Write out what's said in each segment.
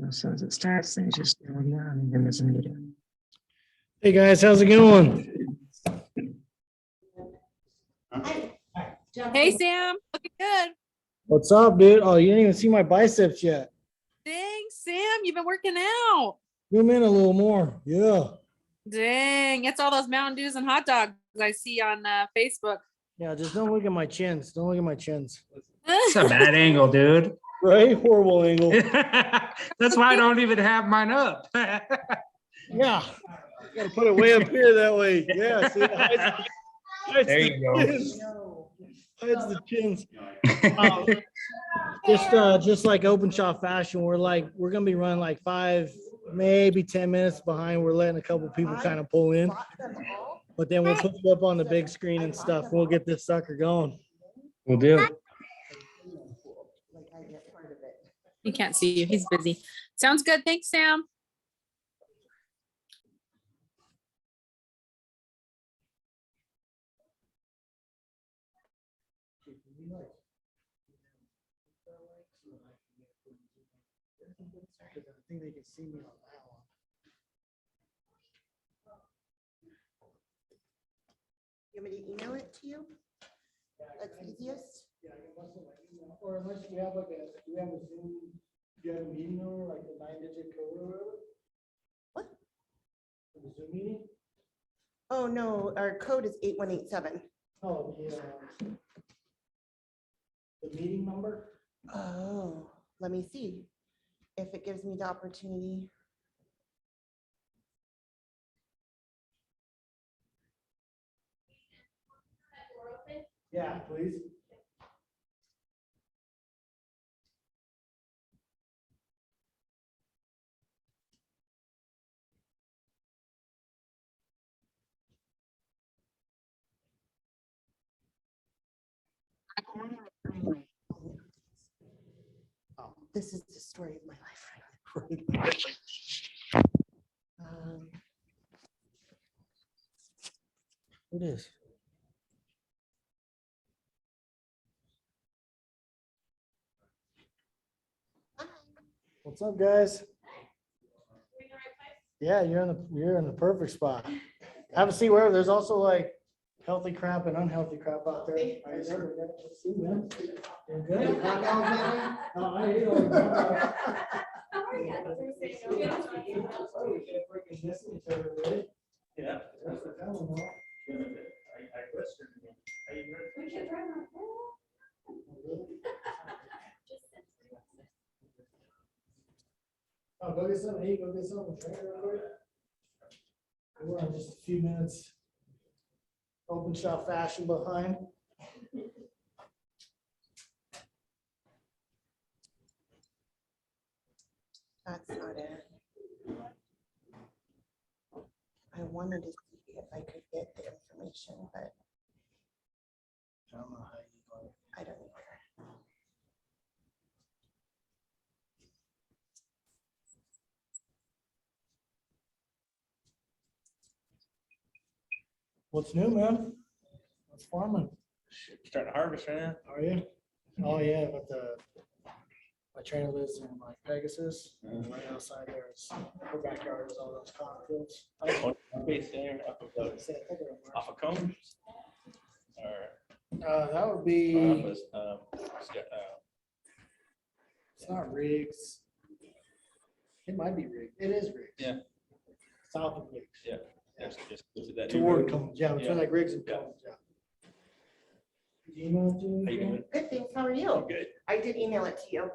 As soon as it starts, things just go down and then there's a meeting. Hey guys, how's it going? Hey, Sam, looking good. What's up, dude? Oh, you didn't even see my biceps yet. Dang, Sam, you've been working out. Zoom in a little more. Yeah. Dang, it's all those Mountain Dews and hot dogs I see on Facebook. Yeah, just don't look at my chins. Don't look at my chins. It's a bad angle, dude. Right? Horrible angle. That's why I don't even have mine up. Yeah. Gotta put it way up here that way. Yeah. See, There you go. Hides the chins. Just like Openshaw fashion, we're gonna be running like 5, maybe 10 minutes behind. We're letting a couple people kind of pull in, but then we'll put it up on the big screen and stuff. We'll get this sucker going. We'll do. He can't see you. He's busy. Sounds good. Thanks, Sam. I think they can see me on that one. You want me to email it to you? That's easiest. Or unless we have like do we have a Zoom, do you have a meeting number, like a 9-digit code or whatever? What? For the Zoom meeting? Oh, no, our code is 8187. Oh, the meeting number? Oh, let me see if it gives me the opportunity. Yeah, please. Oh, this is the story of my life. It is. What's up, guys? Yeah, you're in the perfect spot. Have a seat wherever. There's also like healthy crap and unhealthy crap out there. I heard it. Let's see, man. You're good? Hot dogs, man? Oh, I ate all the hot dogs. Yeah. Oh, go get something to eat, go get something to drink real quick. We're on just a few minutes. Openshaw fashion behind. That's not it. I wanted to see if I could get the information, but I don't know how you go. I don't either. What's new, man? What's farming? Starting to harvest right now. Are you? Oh, yeah, but my trailer lives in like Pegasus, and right outside there is, her backyard is all those cornfields. I'm based there off of off of Cone. Or That would be, was, it's not Riggs. It might be Riggs. It is Riggs. Yeah. South of Riggs. Yeah. just to that new Toward road. Combs, yeah, between Yeah. like Riggs and Yeah. Combs, yeah. Did you email it to me? How you doing? Good, thanks. How are you? Good. I did email it to you.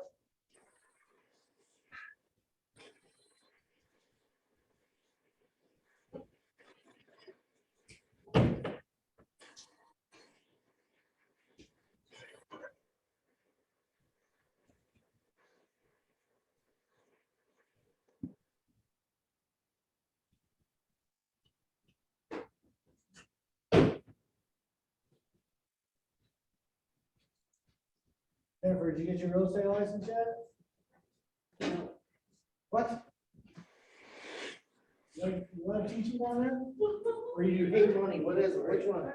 Jennifer, did you get your real estate license yet? What? You want to teach me on that? Or you hate money? What is it? Which one?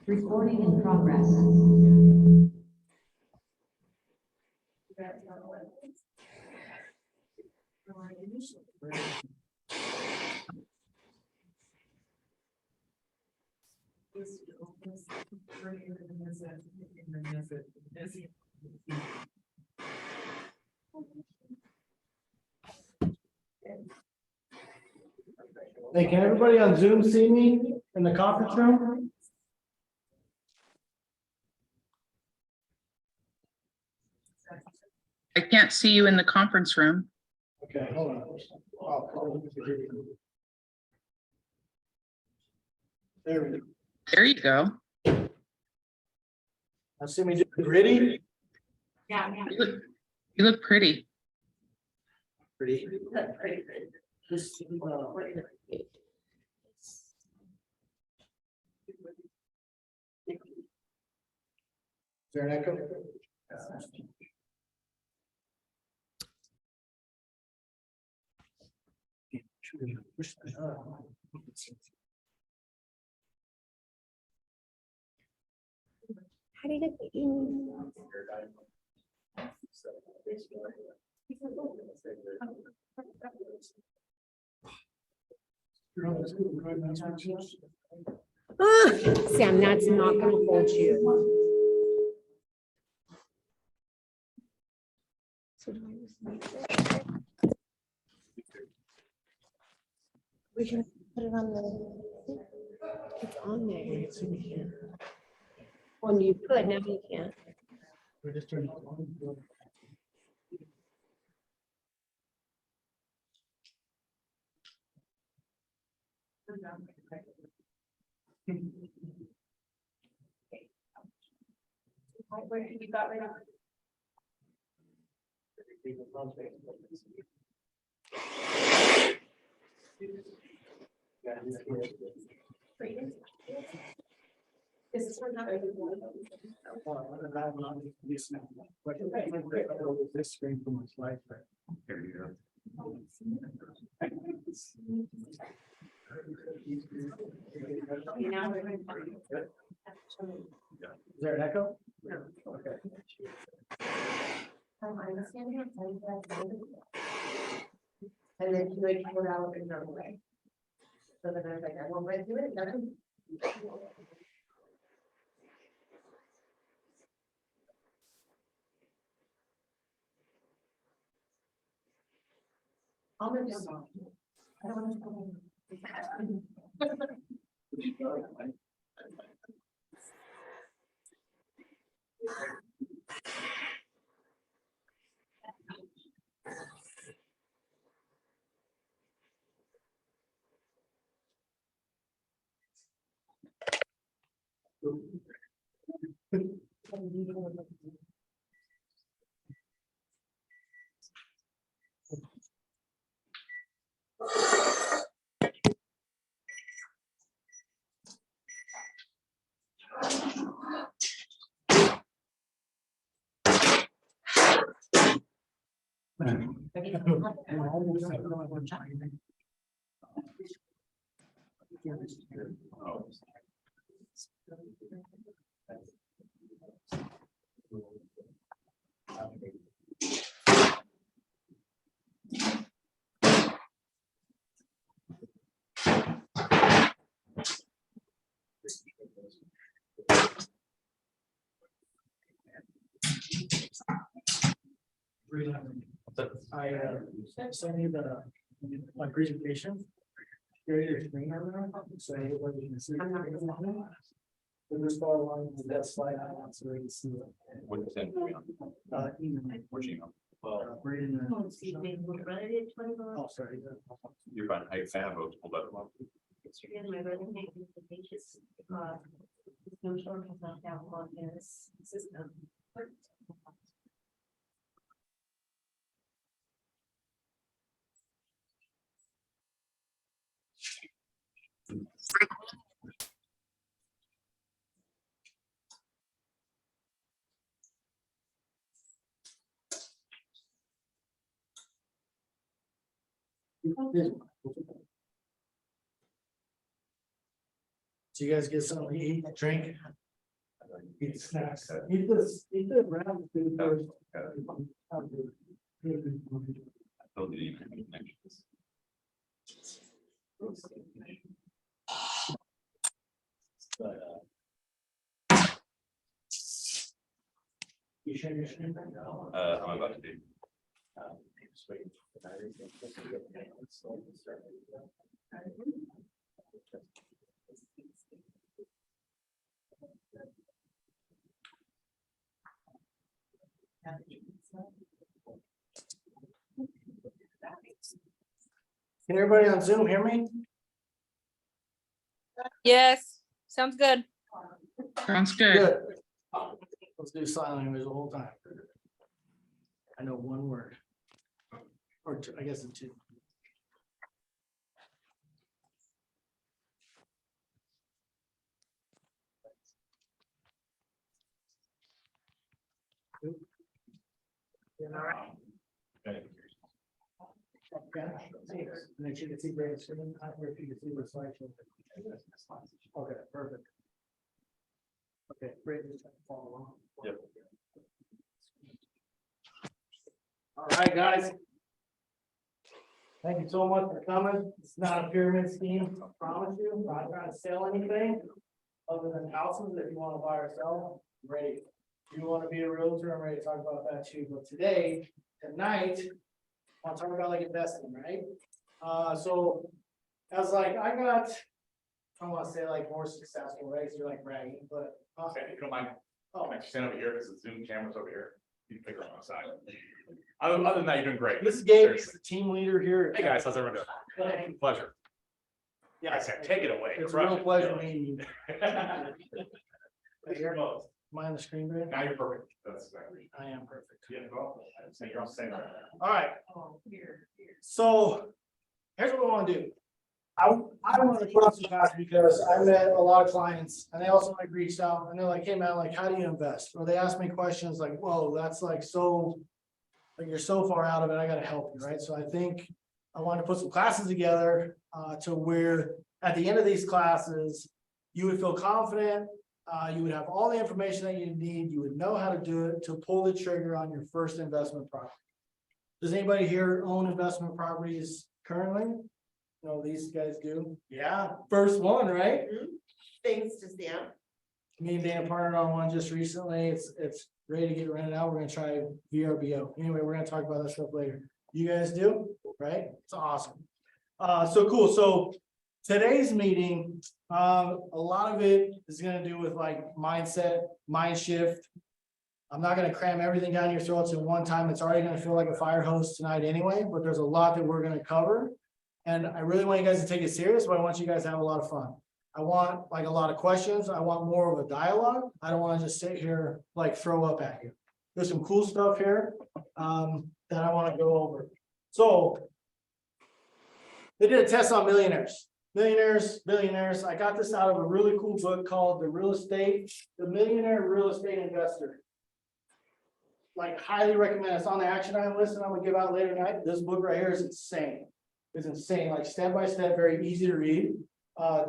Recording in progress. Hey, can everybody on Zoom see me in the conference room? I can't see you in the conference room. Okay, hold on. Oh, there we go. There you go. Now see me do gritty? You look pretty. Pretty. This, is there an echo? How do you get the email? Sam, that's not gonna hold you. So do I just leave it? We can put it on the. It's on there. It's in here. When you could, now you can't. We're just turning it on. You got rid of. This one. This screen from my slide. Here you go. You know. Is there an echo? Okay. And then she like pulled out in another way. So then I was like, I won't let do it. Nothing. I'll move down. I don't want to go. I sent you my presentation. Here it is. So everybody can see. I'm not gonna lie. We'll just follow along with that slide so we can see it. What is that? Email. Which email? Right in the. Oh, sorry. You're fine. I have a pulled up. My brother can't use the pages. His no short has not downloaded his system. So you guys get something to eat, drink? Eat snacks. Eat this, eat the round food first. Told you you couldn't mention this. You share your screen? I'm about to do. Can everybody on Zoom hear me? Yes, sounds good. Sounds good. Let's do sign language the whole time. I know one word. Or two, I guess it's two. Okay. And then you can see great screen, or if you can see the slideshow. Okay, perfect. Okay, great. Just follow along. Yep. All right, guys. Thank you so much for coming. It's not a pyramid scheme, I promise you. I'm not trying to sell anything other than houses. If you want to buy or sell, I'm ready. If you want to be a realtor, I'm ready to talk about that too. But tonight, I want to talk about like investing, right? So as like I got, I don't want to say like more successful, right? 'Cause you're like bragging, but Okay, if you don't mind, oh, I stand over here, because the Zoom camera's over here. You can pick it on the side. Other than that, you're doing great. this is Gabe, Seriously. he's the team leader here. Hey, guys, how's everyone doing? Pleasure. Yeah, I said, take it away. it's a Crush real it. pleasure meeting you. You're most. Am I on the screen, Brad? Now you're perfect. That's exactly. I am perfect. Yeah, well, so you're all saying that. All right. So here's what we want to do. I want to put up some guys because I met a lot of clients and they also like reached out and they're like, hey man, like, how do you invest? Or they ask me questions like, whoa, that's like so, like you're so far out of it. I got to help you, right? So I think I want to put some classes together to where at the end of these classes, you would feel confident. You would have all the information that you need. You would know how to do it to pull the trigger on your first investment property. Does anybody here own investment properties currently? No, these guys do. Yeah, first one, right? Thanks to Sam. Me and Dana partnered on one just recently. It's ready to get rented out. We're gonna try VRBO. Anyway, we're gonna talk about that stuff later. You guys do, right? It's awesome. So cool. So today's meeting, a lot of it is gonna do with like mindset, mind shift. I'm not gonna cram everything down your throats in one time. It's already gonna feel like a fire hose tonight anyway, but there's a lot that we're gonna cover. And I really want you guys to take it serious, but I want you guys to have a lot of fun. I want like a lot of questions. I want more of a dialogue. I don't want to just sit here like throw up at you. There's some cool stuff here that I want to go over. So they did a test on millionaires. Billionaires. I got this out of a really cool book called The Millionaire Real Estate Investor. Like highly recommend. It's on the action item list and I'm gonna give out later tonight. This book right here is insane. It's insane, like step by step, very easy to read.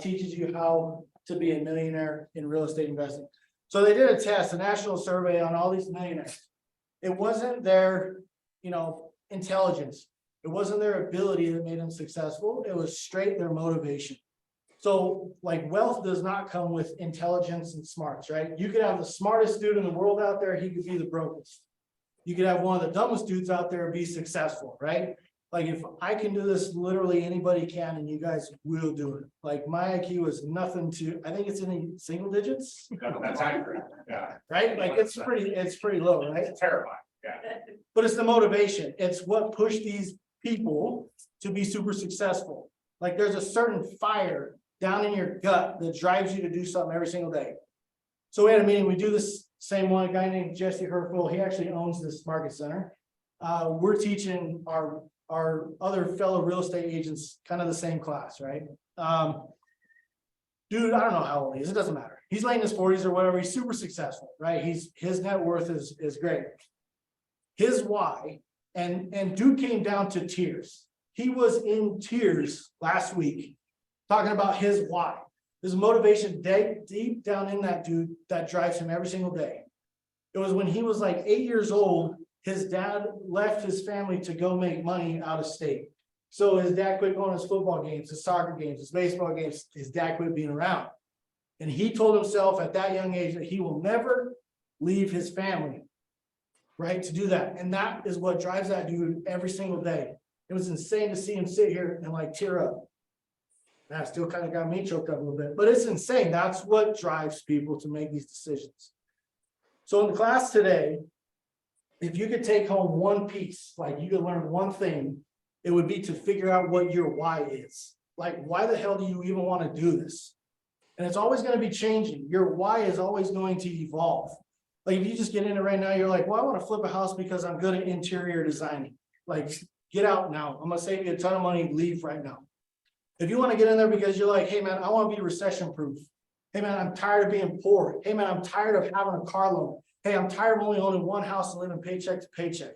Teaches you how to be a millionaire in real estate investing. So they did a test, a national survey on all these millionaires. It wasn't their, intelligence. It wasn't their ability that made them successful. It was straight their motivation. So like wealth does not come with intelligence and smarts, right? You could have the smartest dude in the world out there. He could be the brokest. You could have one of the dumbest dudes out there and be successful, right? Like if I can do this, literally anybody can, and you guys will do it. Like my IQ is nothing to, I think it's in the single digits, That's accurate. Yeah. right? Like it's pretty low, right? It's terrifying. Yeah. But it's the motivation. It's what pushed these people to be super successful. Like there's a certain fire down in your gut that drives you to do something every single day. So we had a meeting, we do this same one, a guy named Jesse Herfel, he actually owns this market center. We're teaching our other fellow real estate agents kind of the same class, right? Dude, I don't know how old he is, it doesn't matter. He's late in his 40s or whatever, he's super successful, right? His net worth is great. His why, and dude came down to tears. He was in tears last week talking about his why. There's motivation deep down in that dude that drives him every single day. It was when he was like 8 years old, his dad left his family to go make money out of state. So his dad quit going to his football games, his soccer games, his baseball games. His dad quit being around. And he told himself at that young age that he will never leave his family, right? To do that. And that is what drives that dude every single day. It was insane to see him sit here and like tear up. That still kind of got me choked up a little bit, but it's insane. That's what drives people to make these decisions. So in the class today, if you could take home one piece, like you could learn one thing, it would be to figure out what your why is. Like, why the hell do you even want to do this? And it's always going to be changing. Your why is always going to evolve. Like if you just get in it right now, you're like, well, I want to flip a house because I'm good at interior designing. Like, get out now. I'm going to save you a ton of money. Leave right now. If you want to get in there because you're like, hey man, I want to be recession proof. Hey man, I'm tired of being poor. Hey man, I'm tired of having a car loan. Hey, I'm tired of only owning one house and living paycheck to paycheck.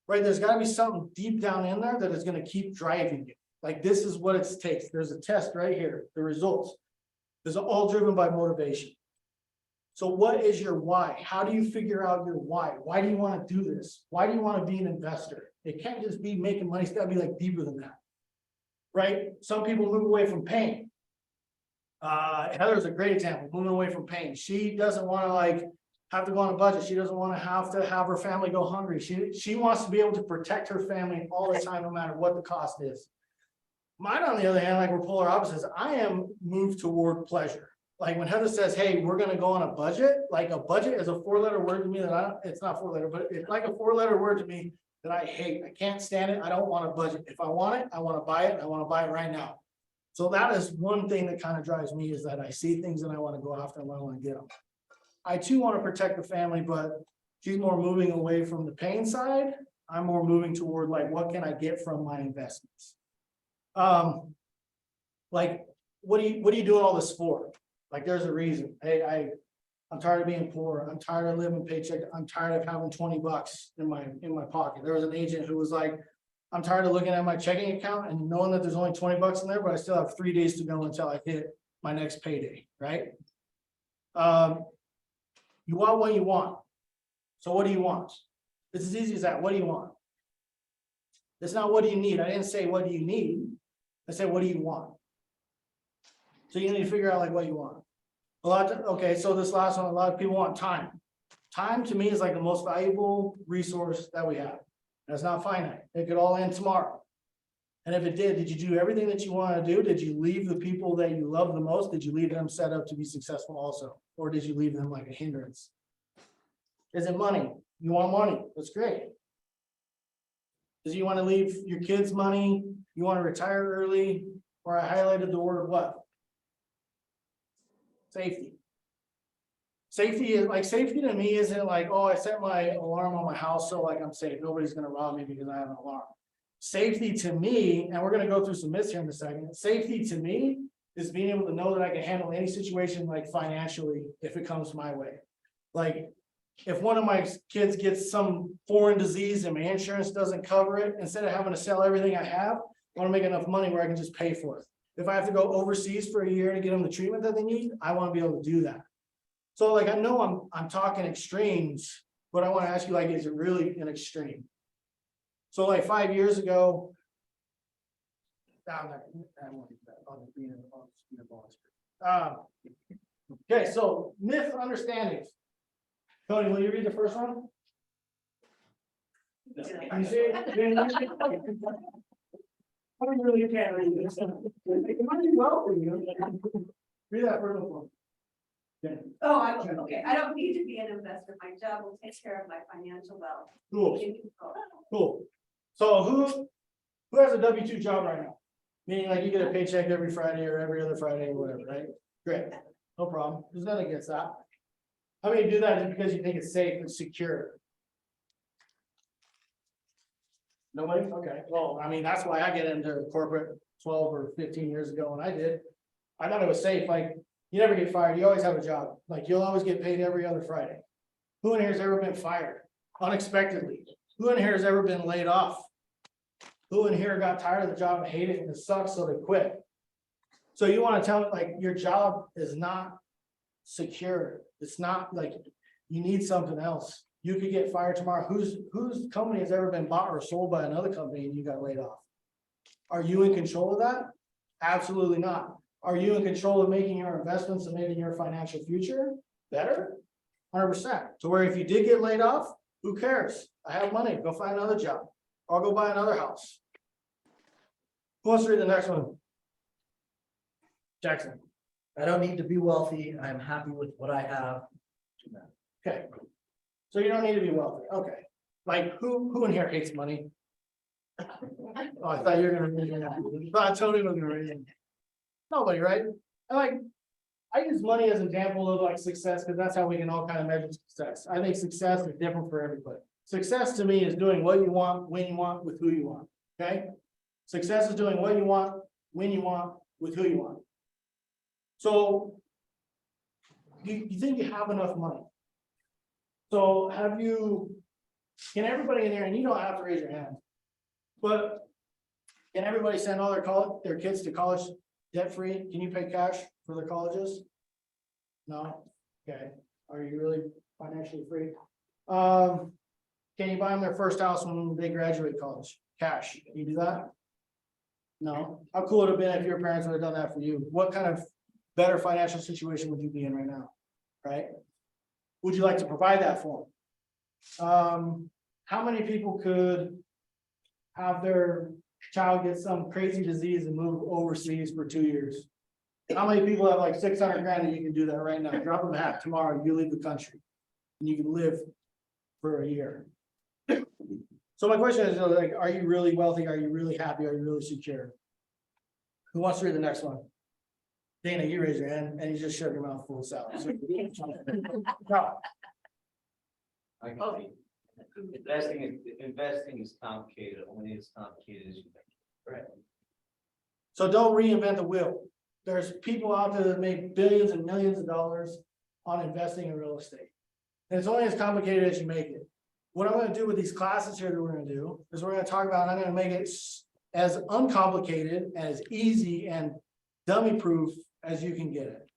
Right? There's got to be something deep down in there that is going to keep driving you. Like this is what it takes. There's a test right here. The results. This is all driven by motivation. So what is your why? How do you figure out your why? Why do you want to do this? Why do you want to be an investor? It can't just be making money. It's got to be like deeper than that. Right? Some people move away from pain. Heather's a great example, moving away from pain. She doesn't want to like have to go on a budget. She doesn't want to have her family go hungry. She wants to be able to protect her family all the time, no matter what the cost is. Mine, on the other hand, like we're polar opposites. I am moved toward pleasure. Like when Heather says, hey, we're going to go on a budget, like a budget is a 4-letter word to me that it's not 4-letter, but it's like a 4-letter word to me that I hate. I can't stand it. I don't want a budget. If I want it, I want to buy it. I want to buy it right now. So that is one thing that kind of drives me, is that I see things and I want to go after them. I want to get them. I too want to protect the family, but she's more moving away from the pain side. I'm more moving toward like, what can I get from my investments? Like, what are you doing all this for? Like, there's a reason. Hey, I'm tired of being poor. I'm tired of living paycheck. I'm tired of having $20 in my pocket. There was an agent who was like, I'm tired of looking at my checking account and knowing that there's only $20 in there, but I still have 3 days to go until I hit my next payday, right? You want what you want. So what do you want? It's as easy as that. What do you want? It's not what do you need. I didn't say what do you need. I said, what do you want? So you need to figure out like what you want. Okay, so this last one, a lot of people want time. Time to me is like the most valuable resource that we have. That's not finite. It could all end tomorrow. And if it did you do everything that you want to do? Did you leave the people that you love the most? Did you leave them set up to be successful also? Or did you leave them like a hindrance? Is it money? You want money? That's great. Does you want to leave your kids money? You want to retire early? Or I highlighted the word what? Safety. Safety is like, safety to me isn't like, oh, I set my alarm on my house so like I'm safe. Nobody's going to rob me because I have an alarm. Safety to me, and we're going to go through some myths here in a second. Safety to me is being able to know that I can handle any situation like financially if it comes my way. Like if one of my kids gets some foreign disease and my insurance doesn't cover it, instead of having to sell everything I have, I want to make enough money where I can just pay for it. If I have to go overseas for a year to get them the treatment that they need, I want to be able to do that. So like, I know I'm talking extremes, but I want to ask you, like, is it really an extreme? So like 5 years ago, okay, so myth understandings. Tony, will you read the first one? You see it? I really can't read this. It might be well for you. Read that first one. Okay. Oh, I will, okay, I don't need to be an investor, my job will take care of my financial wealth. Cool. Cool. So who has a W-2 job right now? Meaning like you get a paycheck every Friday or every other Friday or whatever, right? Great, no problem. There's nothing against that. How many do that just because you think it's safe and secure? Nobody? Okay, well, I mean, that's why I get into corporate 12 or 15 years ago when I did. I thought it was safe. Like, you never get fired. You always have a job. Like, you'll always get paid every other Friday. Who in here has ever been fired unexpectedly? Who in here has ever been laid off? Who in here got tired of the job and hated it and it sucks, so they quit? So you want to tell me like your job is not secure. It's not like you need something else. You could get fired tomorrow. Whose company has ever been bought or sold by another company and you got laid off? Are you in control of that? Absolutely not. Are you in control of making your investments and making your financial future better? 100%. So where if you did get laid off, who cares? I have money. Go find another job. I'll go buy another house. Who wants to read the next one? Jackson. I don't need to be wealthy. I'm happy with what I have. Okay. So you don't need to be wealthy. Okay. Like who in here hates money? Oh, I thought you were gonna read it. I thought Tony was gonna read it. Nobody, right? I use money as an example of like success because that's how we can all kind of measure success. I think success is different for everybody. Success to me is doing what you want, when you want, with who you want. Okay. Success is doing what you want, when you want, with who you want. So you think you have enough money. So can everybody in there, and you don't have to raise your hand, but can everybody send all their kids to college debt free? Can you pay cash for their colleges? No? Okay. Are you really financially free? Can you buy them their first house when they graduate college? Cash, can you do that? No, how cool would it have been if your parents would have done that for you? What kind of better financial situation would you be in right now? Right? Would you like to provide that for them? How many people could have their child get some crazy disease and move overseas for 2 years? How many people have like 600 grand and you can do that right now? Drop them a hat tomorrow, you leave the country and you can live for a year. So my question is, like, are you really wealthy? Are you really happy? Are you really secure? Who wants to read the next one? Dana, you raise your hand and you just shut your mouth full of salad. So- No. I can see. Investing is complicated, only as complicated as you make. So don't reinvent the wheel. There's people out there that make billions and millions of dollars on investing in real estate. And it's only as complicated as you make it. What I'm gonna do with these classes here that we're gonna do is we're gonna talk about, I'm gonna make it as uncomplicated, as easy and dummy proof as you can get it.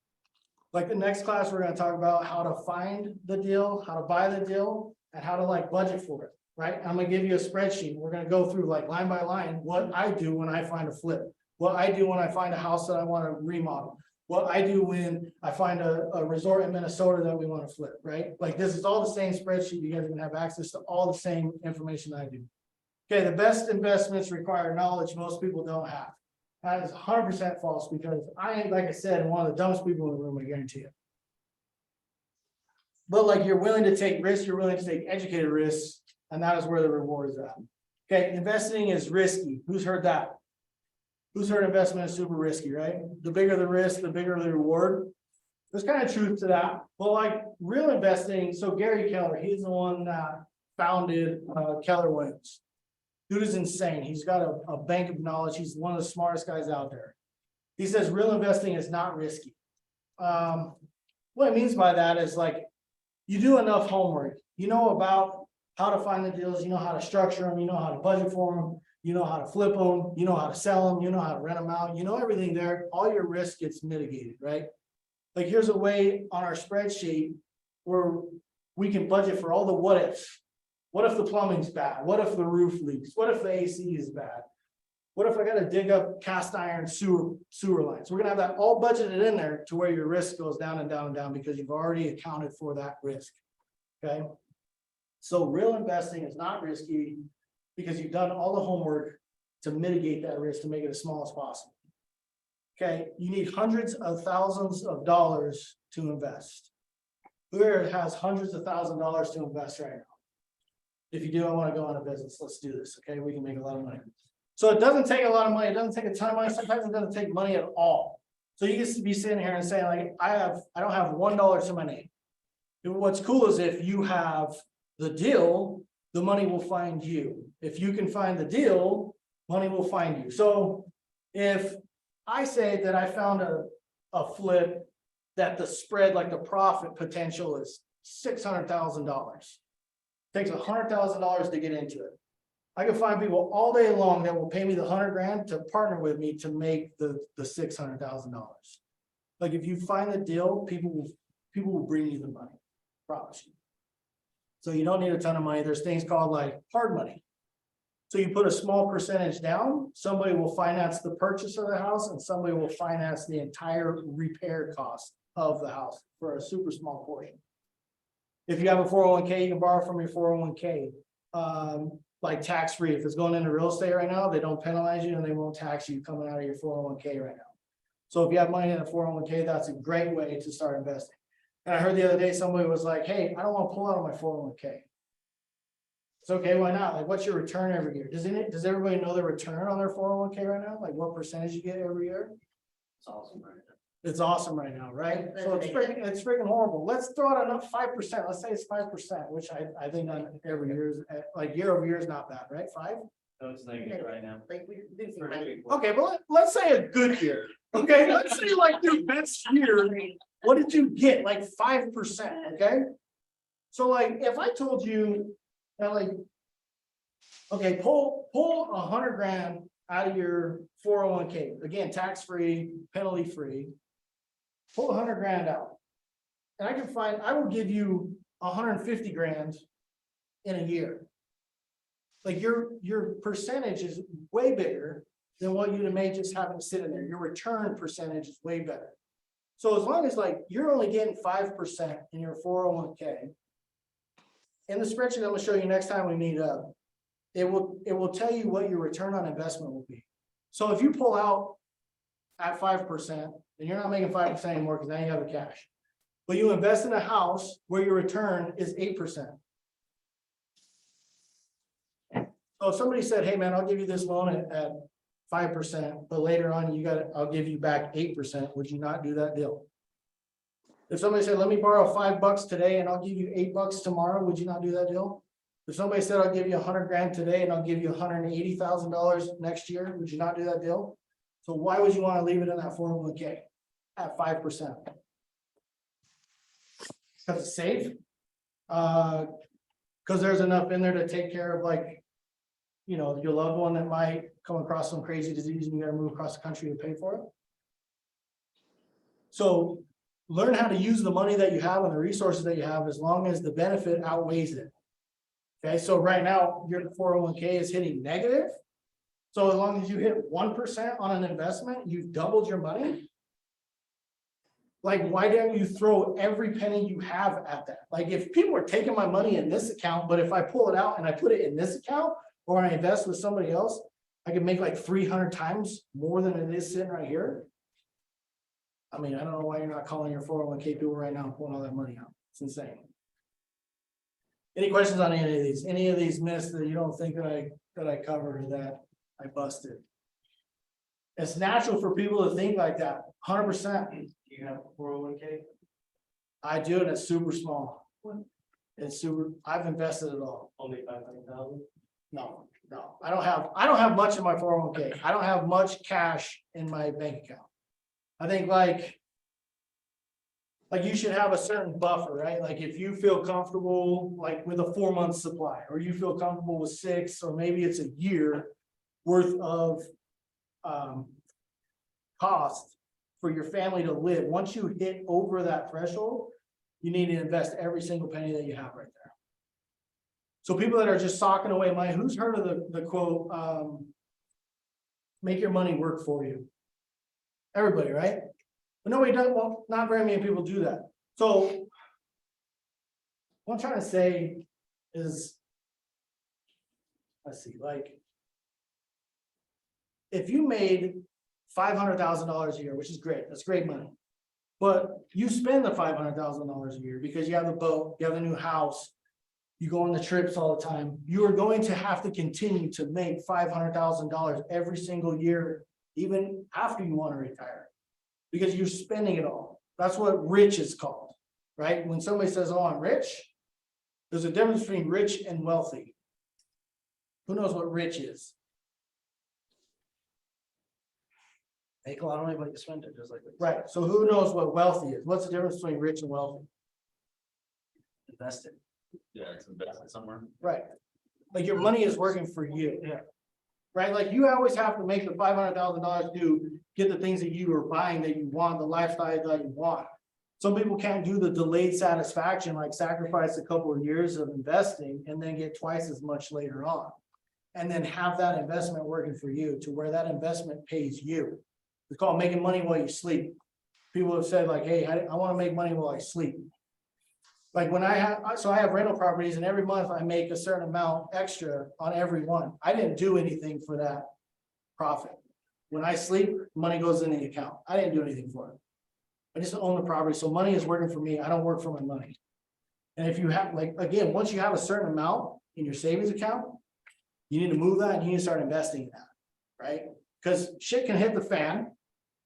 Like the next class, we're gonna talk about how to find the deal, how to buy the deal, and how to like budget for it, right? I'm gonna give you a spreadsheet. We're gonna go through like line by line, what I do when I find a flip, what I do when I find a house that I wanna remodel, what I do when I find a resort in Minnesota that we wanna flip, right? Like this is all the same spreadsheet. You guys are gonna have access to all the same information I do. Okay, the best investments require knowledge most people don't have. That is 100% false because I ain't, like I said, one of the dumbest people in the room, I guarantee you. But like you're willing to take risks, you're willing to take educated risks, and that is where the reward is at. Okay, investing is risky. Who's heard that? Who's heard investment is super risky, right? The bigger the risk, the bigger the reward. There's kind of truth to that. But like real investing, so Gary Keller, he's the one that founded Keller Williams. Dude is insane. He's got a bank of knowledge. He's one of the smartest guys out there. He says real investing is not risky. What it means by that is like, you do enough homework, you know about how to find the deals, you know how to structure them, you know how to budget for them, you know how to flip them, you know how to sell them, you know how to rent them out, you know everything there, all your risk gets mitigated, right? Like here's a way on our spreadsheet where we can budget for all the what ifs. What if the plumbing's bad? What if the roof leaks? What if the AC is bad? What if I gotta dig up cast iron sewer lines? We're gonna have that all budgeted in there to where your risk goes down and down and down because you've already accounted for that risk. Okay. So real investing is not risky because you've done all the homework to mitigate that risk to make it as small as possible. Okay, you need hundreds of thousands of dollars to invest. Who here has hundreds of thousands of dollars to invest right now? If you do, I want to go on a business. Let's do this. Okay, we can make a lot of money. So it doesn't take a lot of money. It doesn't take a ton of money. Sometimes it doesn't take money at all. So you get to be sitting here and saying like, I don't have $1 to my name. And what's cool is if you have the deal, the money will find you. If you can find the deal, money will find you. So if I say that I found a flip that the spread, like the profit potential is $600,000. Takes $100,000 to get into it. I can find people all day long that will pay me the 100 grand to partner with me to make the $600,000. Like if you find the deal, people will bring you the money. Promise you. So you don't need a ton of money. There's things called like hard money. So you put a small percentage down, somebody will finance the purchase of the house and somebody will finance the entire repair cost of the house for a super small portion. If you have a 401k, you can borrow from your 401k, like tax-free. If it's going into real estate right now, they don't penalize you and they won't tax you coming out of your 401k right now. So if you have money in a 401k, that's a great way to start investing. And I heard the other day, somebody was like, hey, I don't want to pull out of my 401k. It's okay, why not? Like, what's your return every year? Does everybody know the return on their 401k right now? Like what percentage you get every year? It's awesome right now. It's awesome right now, right? So it's freaking horrible. Let's throw out enough 5%. Let's say it's 5%, which I think on every year is like year over year is not bad, right? 5? No, it's negative right now. Like we're losing money. Okay, but let's say a good year. Okay, let's say like your best year. What did you get? Like 5%, okay? So like if I told you that like, okay, pull 100 grand out of your 401k, again, tax-free, penalty-free, pull 100 grand out. and I will give you 150 grand in a year. Like your percentage is way bigger than what you'd may just having to sit in there. Your return percentage is way better. So as long as like you're only getting 5% in your 401k, in the spreadsheet I'm gonna show you next time we meet up, it will tell you what your return on investment will be. So if you pull out at 5%, then you're not making 5% anymore because now you have the cash. But you invest in a house where your return is 8%. So if somebody said, hey man, I'll give you this loan at 5%, but later on I'll give you back 8%, would you not do that deal? If somebody said, let me borrow $5 today and I'll give you $8 tomorrow, would you not do that deal? If somebody said, I'll give you 100 grand today and I'll give you $180,000 next year, would you not do that deal? So why would you want to leave it in that 401k at 5%? Because it's safe. Because there's enough in there to take care of like, you know, your loved one that might come across some crazy disease and you gotta move across the country to pay for it. So learn how to use the money that you have and the resources that you have as long as the benefit outweighs it. Okay, so right now your 401k is hitting negative. So as long as you hit 1% on an investment, you've doubled your money. Like, why don't you throw every penny you have at that? Like, if people are taking my money in this account, but if I pull it out and I put it in this account or I invest with somebody else, I can make like 300 times more than it is sitting right here. I mean, I don't know why you're not calling your 401k people right now and pulling all that money out. It's insane. Any questions on any of these? Any of these myths that you don't think that I covered or that I busted? It's natural for people to think like that. 100%. Do you have a 401k? I do, and it's super small. It's super. I've invested it all. Only 500,000? No. I don't have much in my 401k. I don't have much cash in my bank account. I think like you should have a certain buffer, right? Like if you feel comfortable like with a 4-month supply, or you feel comfortable with 6, or maybe it's a year worth of cost for your family to live. Once you hit over that threshold, you need to invest every single penny that you have right there. So people that are just socking away money, who's heard of the quote, make your money work for you? Everybody, right? But nobody does. Well, not very many people do that. So what I'm trying to say is, let's see, like if you made $500,000 a year, which is great, that's great money, but you spend the $500,000 a year because you have the boat, you have the new house, you go on the trips all the time, you are going to have to continue to make $500,000 every single year, even after you want to retire, because you're spending it all. That's what rich is called, right? When somebody says, oh, I'm rich, there's a difference between rich and wealthy. Who knows what rich is? Make a lot of money, but you spend it just like this. Right. So who knows what wealthy is? What's the difference between rich and wealthy? Invest it. Yeah, it's invested somewhere. Right. Like your money is working for you. Yeah. Right. Like you always have to make the $500,000 to get the things that you are buying that you want, the lifestyle that you want. Some people can't do the delayed satisfaction, like sacrifice a couple of years of investing and then get twice as much later on. And then have that investment working for you to where that investment pays you. It's called making money while you sleep. People have said like, hey, I want to make money while I sleep. Like when I have rental properties and every month I make a certain amount extra on every one. I didn't do anything for that profit. When I sleep, money goes in the account. I didn't do anything for it. I just own the property. So money is working for me. I don't work for my money. And if you have, like, again, once you have a certain amount in your savings account, you need to move that and you need to start investing in that, right? Because shit can hit the fan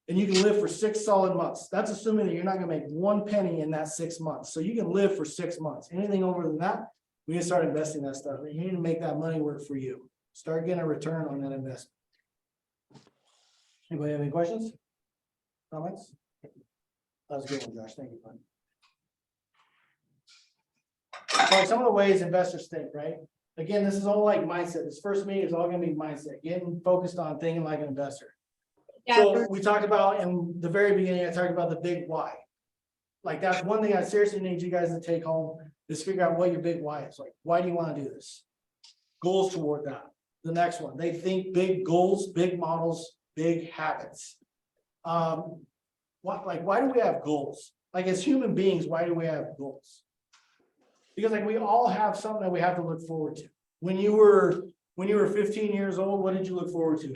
and you can live for 6 solid months. That's assuming that you're not gonna make 1 penny in that 6 months. So you can live for 6 months. Anything over than that, we need to start investing that stuff. And you need to make that money work for you. Start getting a return on that investment. Anybody have any questions? Comments? That was a good one, Josh. Thank you, bud. So like some of the ways investors think, right? Again, this is all like mindset. This first meeting is all gonna be mindset, getting focused on thinking like an investor. Yeah, So we talked about in the very beginning, I talked about the big why. like, that's one thing I seriously need you guys to take home, is figure out what your big why is. Like, why do you want to do this? Goals toward that. The next one, they think big goals, big models, big habits. Why do we have goals? Like, as human beings, why do we have goals? Because like, we all have something that we have to look forward to. When you were 15 years old, what did you look forward to?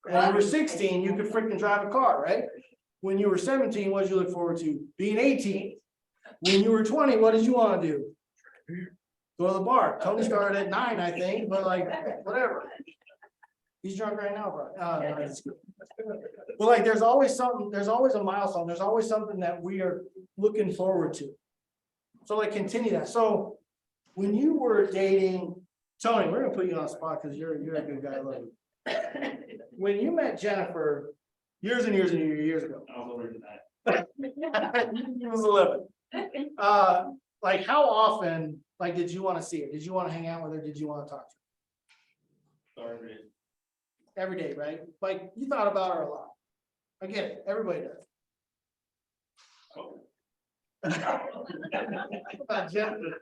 When you were 16, you could freaking drive a car, right? When you were 17, what did you look forward to? Being 18. When you were 20, what did you want to do? Go to the bar. Tony started at 9, I think, but like, whatever. He's drunk right now, bro. No, it's good. But like, there's always something, there's always a milestone. There's always something that we are looking forward to. So like, continue that. So when you were dating, Tony, we're gonna put you on the spot because you're a good guy. I love you. When you met Jennifer years and years and years ago. I was older than that. He was 11. Like, how often, like, did you want to see her? Did you want to hang out with her? Did you want to talk to her? Sorry. Every day, right? Like, you thought about her a lot. I get it. Everybody does. Oh. About Jennifer.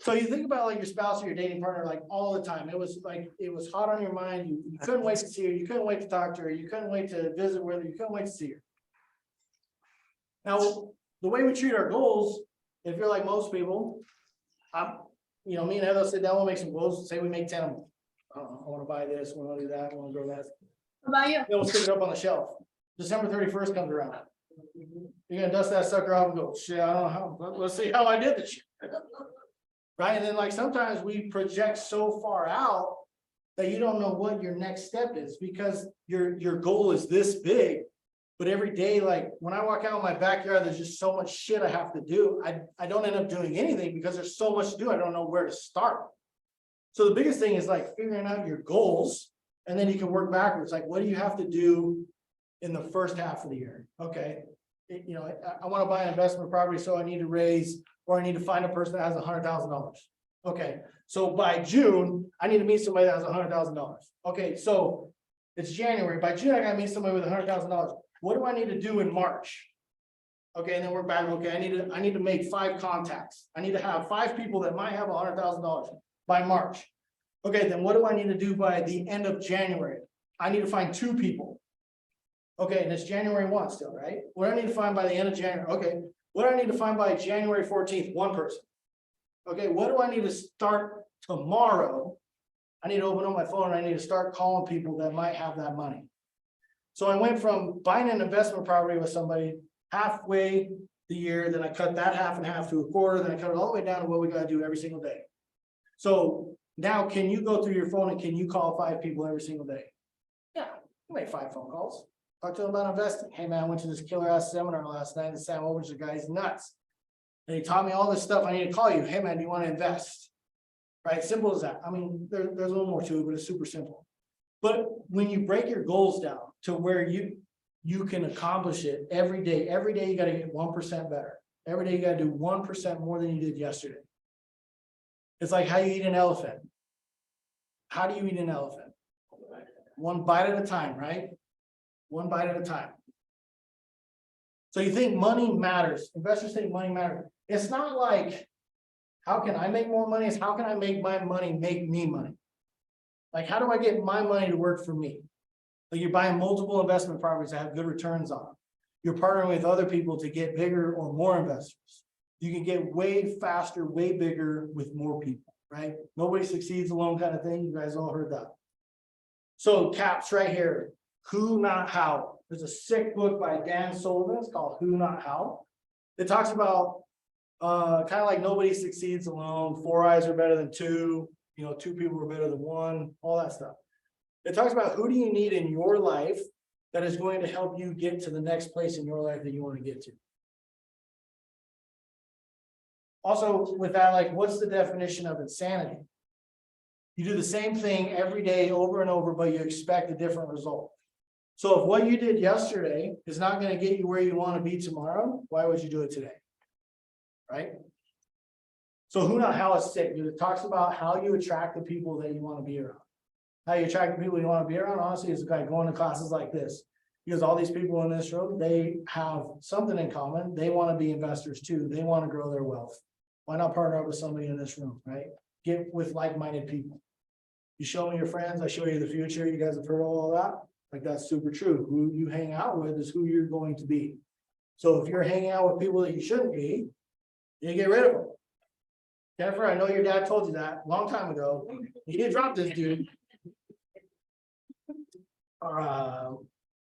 So you think about like your spouse or your dating partner like all the time. It was like, it was hot on your mind. You couldn't wait to see her. You couldn't wait to talk to her. You couldn't wait to visit with her. You couldn't wait to see her. Now, the way we treat our goals, if you're like most people, me and Heather sit down, we'll make some goals, say we make 10 of them. I don't know, I want to buy this, I want to do that, I want to go that. How about you? Then we'll stick it up on the shelf. December 31st comes around. You're gonna dust that sucker off and go, shit, I don't know how, let's see how I did this. Right, and then like sometimes we project so far out that you don't know what your next step is because your goal is this big. But every day, like when I walk out in my backyard, there's just so much shit I have to do. I don't end up doing anything because there's so much to do. I don't know where to start. So the biggest thing is like figuring out your goals, and then you can work backwards. Like, what do you have to do in the first half of the year? Okay, I want to buy an investment property, so I need to raise, or I need to find a person that has $100,000. Okay, so by June, I need to meet somebody that has $100,000. Okay, so it's January. By June, I gotta meet somebody with $100,000. What do I need to do in March? Okay, and then we're back. Okay, I need to make 5 contacts. I need to have 5 people that might have $100,000 by March. Okay, then what do I need to do by the end of January? I need to find 2 people. Okay, and it's January 1 still, right? What do I need to find by the end of January? Okay, what do I need to find by January 14th? 1 person. Okay, what do I need to start tomorrow? I need to open up my phone and I need to start calling people that might have that money. So I went from buying an investment property with somebody halfway the year, then I cut that half and half to a quarter, then I cut it all the way down to what we gotta do every single day. So now can you go through your phone and can you call 5 people every single day? Yeah, you make 5 phone calls. Talk to them about investing. Hey man, I went to this killer ass seminar last night and Sam Openshaw guy's nuts. And he taught me all this stuff. I need to call you. Hey man, do you want to invest? Right? Simple as that. I mean, there's a little more to it, but it's super simple. But when you break your goals down to where you can accomplish it every day you got to get 1% better. Every day you got to do 1% more than you did yesterday. It's like how you eat an elephant. How do you eat an elephant? 1 bite at a time, right? 1 bite at a time. So you think money matters. Investors think money matters. It's not like, how can I make more money? It's how can I make my money make me money? Like, how do I get my money to work for me? Like, you're buying multiple investment properties that have good returns on them. You're partnering with other people to get bigger or more investors. You can get way faster, way bigger with more people, right? Nobody succeeds alone kind of thing. You guys all heard that. So caps right here, Who Not How. There's a sick book by Dan Sullivan. It's called Who Not How. It talks about kind of like nobody succeeds alone. 4 eyes are better than 2. 2 people are better than 1. All that stuff. It talks about who do you need in your life that is going to help you get to the next place in your life that you want to get to. Also, with that, like, what's the definition of insanity? You do the same thing every day over and over, but you expect a different result. So if what you did yesterday is not going to get you where you want to be tomorrow, why would you do it today? Right? So Who Not How is sick. It talks about how you attract the people that you want to be around. How you attract the people you want to be around, honestly, is like going to classes like this. Because all these people in this room, they have something in common. They want to be investors too. They want to grow their wealth. Why not partner up with somebody in this room, right? Get with like-minded people. You show me your friends, I show you the future. You guys have heard all that? Like, that's super true. Who you hang out with is who you're going to be. So if you're hanging out with people that you shouldn't be, you get rid of them. Jennifer, I know your dad told you that a long time ago. He did drop this dude.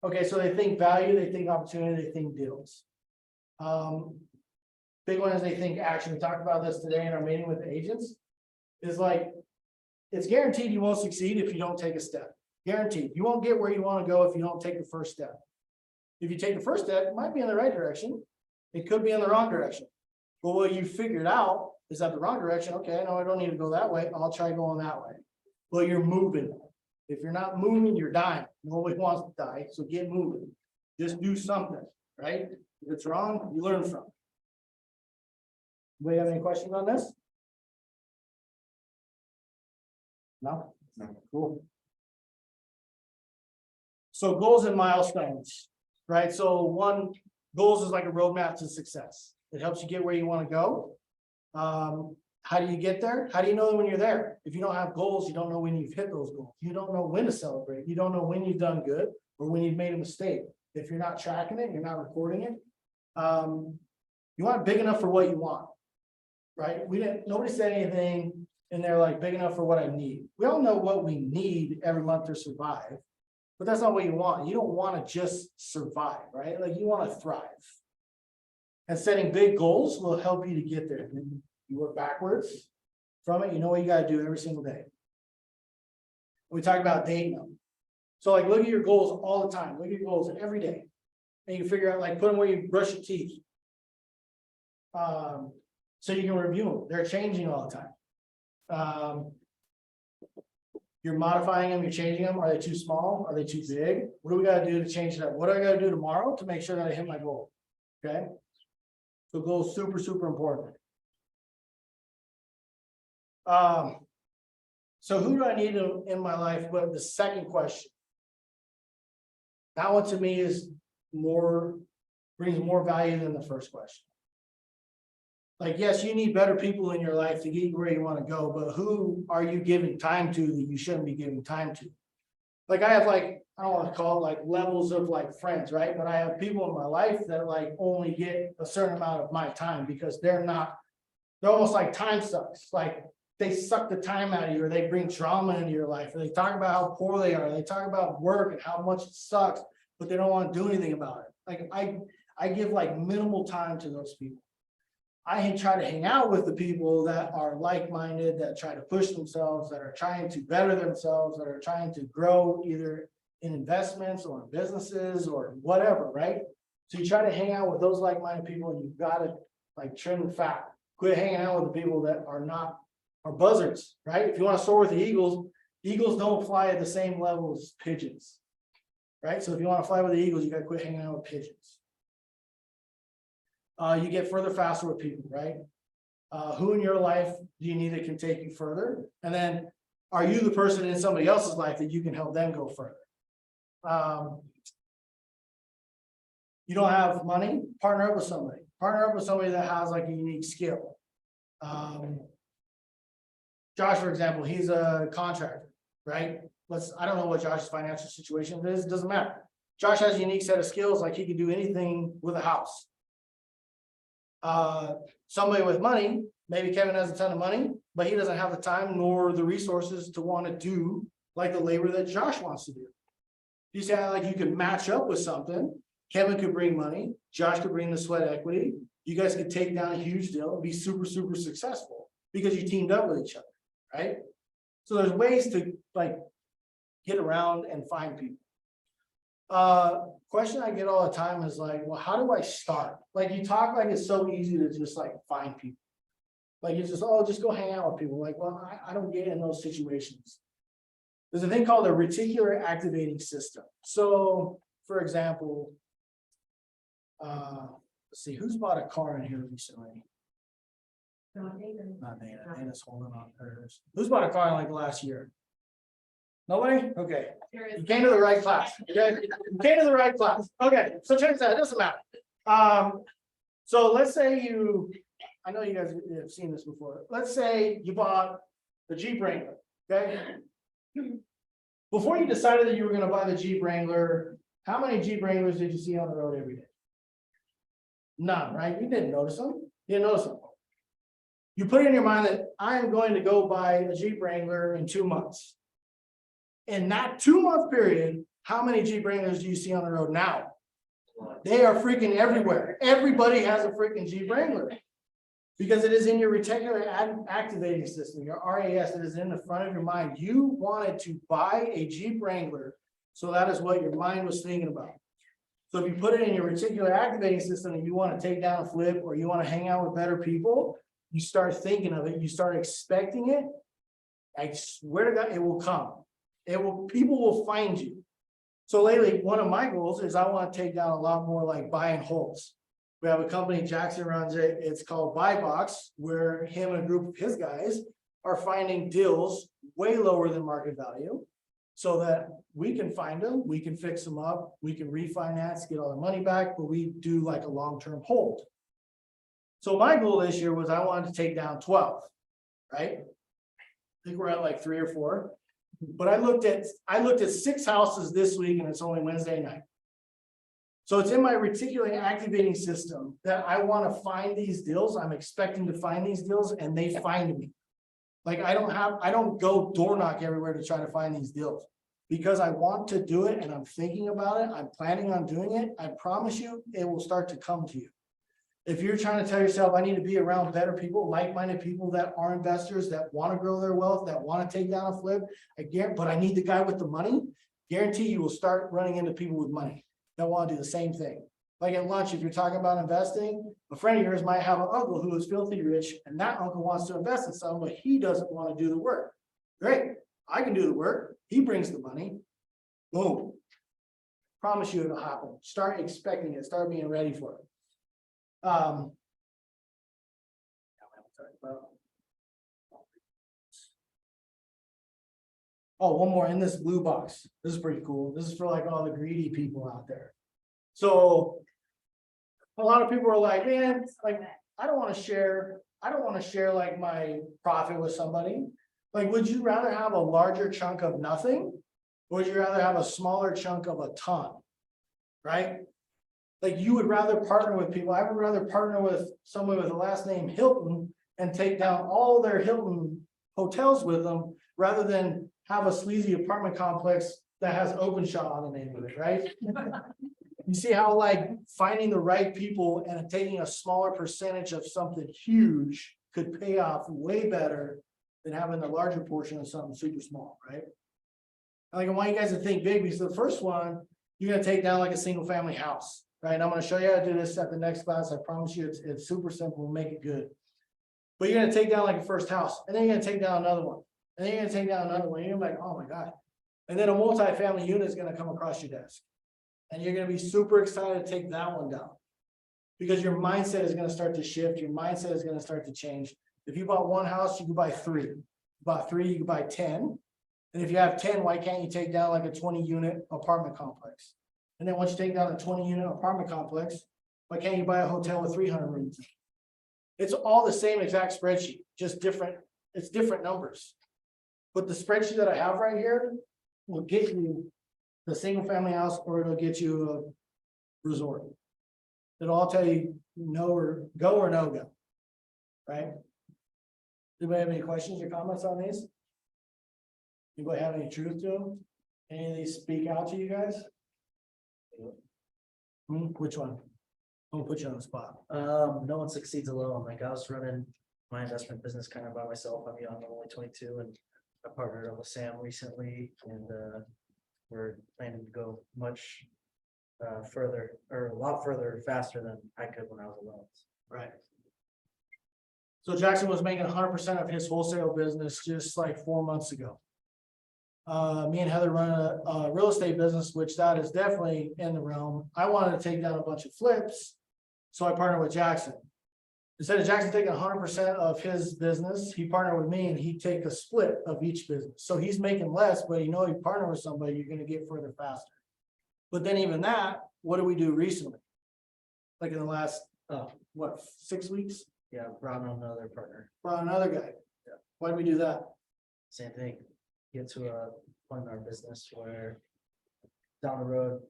Okay, so they think value, they think opportunity, they think deals. Big one is they think action. We talked about this today in our meeting with the agents. Is like, it's guaranteed you won't succeed if you don't take a step. Guaranteed. You won't get where you want to go if you don't take the first step. If you take the first step, it might be in the right direction. It could be in the wrong direction. But what you figured out is that the wrong direction. Okay, no, I don't need to go that way. I'll try going that way. Well, you're moving. If you're not moving, you're dying. Nobody wants to die, so get moving. Just do something, right? If it's wrong, you learn from it. Anybody have any questions on this? No? No. Cool. So goals and milestones, right? So one, goals is like a roadmap to success. It helps you get where you want to go. How do you get there? How do you know when you're there? If you don't have goals, you don't know when you've hit those goals. You don't know when to celebrate. You don't know when you've done good or when you've made a mistake. If you're not tracking it, you're not recording it. You want it big enough for what you want, right? Nobody said anything in there like big enough for what I need. We all know what we need every month to survive, but that's not what you want. You don't want to just survive, right? Like, you want to thrive. And setting big goals will help you to get there. You work backwards from it. You know what you got to do every single day. We talk about dating them. So like, look at your goals all the time. Look at your goals every day. And you figure out, like, put them where you brush your teeth. So you can review them. They're changing all the time. You're modifying them, you're changing them. Are they too small? Are they too big? What do we got to do to change it up? What do I got to do tomorrow to make sure that I hit my goal? Okay. So goals super, super important. So who do I need in my life? But the second question, that one to me is brings more value than the first question. Like, yes, you need better people in your life to get you where you want to go, but who are you giving time to that you shouldn't be giving time to? Like, I have, like, I don't want to call it like levels of like friends, right? But I have people in my life that like only get a certain amount of my time because they're almost like time sucks. Like, they suck the time out of you, or they bring drama into your life, or they talk about how poor they are. They talk about work and how much it sucks, but they don't want to do anything about it. Like, I give like minimal time to those people. I try to hang out with the people that are like-minded, that try to push themselves, that are trying to better themselves, that are trying to grow either in investments or in businesses or whatever, right? So you try to hang out with those like-minded people, and you've got to like trim the fat. Quit hanging out with the people that are buzzards, right? If you want to soar with the eagles, eagles don't fly at the same level as pigeons, right? So if you want to fly with the eagles, you got to quit hanging out with pigeons. You get further faster with people, right? Who in your life do you need that can take you further? And then, are you the person in somebody else's life that you can help them go further? You don't have money? Partner up with somebody. Partner up with somebody that has like a unique skill. Josh, for example, he's a contractor, right? I don't know what Josh's financial situation is. It doesn't matter. Josh has a unique set of skills, like he can do anything with a house. Somebody with money, maybe Kevin has a ton of money, but he doesn't have the time nor the resources to want to do like the labor that Josh wants to do. You say like you could match up with something. Kevin could bring money, Josh could bring the sweat equity. You guys could take down a huge deal and be super, super successful because you teamed up with each other, right? So there's ways to like get around and find people. Question I get all the time is like, well, how do I start? Like, you talk like it's so easy to just like find people. Like, you just go hang out with people. Like, well, I don't get in those situations. There's a thing called the reticular activating system. So, for example, let's see, who's bought a car in here recently? Not Dana. Dana's holding on to hers. Who's bought a car in like the last year? Nobody? Okay. You came to the right class, okay? You came to the right class. Okay, so check this out, it doesn't matter. So let's say I know you guys have seen this before. Let's say you bought the Jeep Wrangler, okay? Before you decided that you were gonna buy the Jeep Wrangler, how many Jeep Wranglers did you see on the road every day? None, right? You didn't notice them. You didn't notice them. You put in your mind that I am going to go buy a Jeep Wrangler in 2 months. In that 2-month period, how many Jeep Wranglers do you see on the road now? They are freaking everywhere. Everybody has a freaking Jeep Wrangler. Because it is in your reticular activating system, your RAS, it is in the front of your mind. You wanted to buy a Jeep Wrangler, so that is what your mind was thinking about. So if you put it in your reticular activating system and you want to take down a flip or you want to hang out with better people, you start thinking of it, you start expecting it. I swear to God, it will come. People will find you. So lately, one of my goals is I want to take down a lot more like buy and holds. We have a company, Jackson runs it, it's called Buy Box, where him and a group of his guys are finding deals way lower than market value. So that we can find them, we can fix them up, we can refinance, get all the money back, but we do like a long-term hold. So my goal this year was I wanted to take down 12, right? I think we're at like 3 or 4. But I looked at 6 houses this week and it's only Wednesday night. So it's in my reticular activating system that I want to find these deals. I'm expecting to find these deals and they find me. Like I don't go door knock everywhere to try to find these deals because I want to do it and I'm thinking about it. I'm planning on doing it. I promise you it will start to come to you. If you're trying to tell yourself, I need to be around better people, like-minded people that are investors, that want to grow their wealth, that want to take down a flip, but I need the guy with the money, guarantee you will start running into people with money that want to do the same thing. Like at lunch, if you're talking about investing, a friend of yours might have an uncle who is filthy rich, and that uncle wants to invest in something, but he doesn't want to do the work. Great, I can do the work. He brings the money. Boom. Promise you it'll happen. Start expecting it. Start being ready for it. Oh, one more in this blue box. This is pretty cool. This is for like all the greedy people out there. So a lot of people are like, man, like I don't want to share like my profit with somebody. Like, would you rather have a larger chunk of nothing? Or would you rather have a smaller chunk of a ton? Right? Like you would rather partner with people. I would rather partner with someone with the last name Hilton and take down all their Hilton hotels with them rather than have a sleazy apartment complex that has Openshaw on the name of it, right? You see how like finding the right people and taking a smaller percentage of something huge could pay off way better than having a larger portion of something super small, right? Like I want you guys to think big because the first one, you're gonna take down like a single family house. Right, I'm going to show you how to do this at the next class. I promise you it's super simple. We'll make it good. But you're going to take down like a first house, and then you're going to take down another one, and then you're going to take down another one. You're like, oh my God. And then a multi-family unit is going to come across your desk. And you're going to be super excited to take that one down. Because your mindset is going to start to shift. Your mindset is going to start to change. If you bought one house, you could buy 3. If you bought 3, you could buy 10. And if you have 10, why can't you take down like a 20-unit apartment complex? And then once you take down a 20-unit apartment complex, why can't you buy a hotel with 300 rooms? It's all the same exact spreadsheet, just different. It's different numbers. But the spreadsheet that I have right here will get you the single family house or it'll get you a resort. It'll all tell you no or go or no go. Right? Anybody have any questions or comments on these? Anybody have any truth to them? Any of these speak out to you guys? Which one? I'm gonna put you on the spot. No one succeeds alone. Like I was running my investment business kind of by myself. I'm young, I'm only 22, and I partnered up with Sam recently, and we're planning to go much further, or a lot further, faster than I could when I was alone. Right. So Jackson was making 100% of his wholesale business just like 4 months ago. Me and Heather run a real estate business, which that is definitely in the realm. I wanted to take down a bunch of flips, so I partnered with Jackson. instead of Jackson taking 100% of his business, he partnered with me and he'd take a split of each business. So he's making less, but you know, you partner with somebody, you're gonna get further faster. But then even that, what did we do recently? Like in the last, what, 6 weeks? Yeah, brought on another partner, Brought another guy. Why did we do that? same thing. Get to a point in our business where down the road,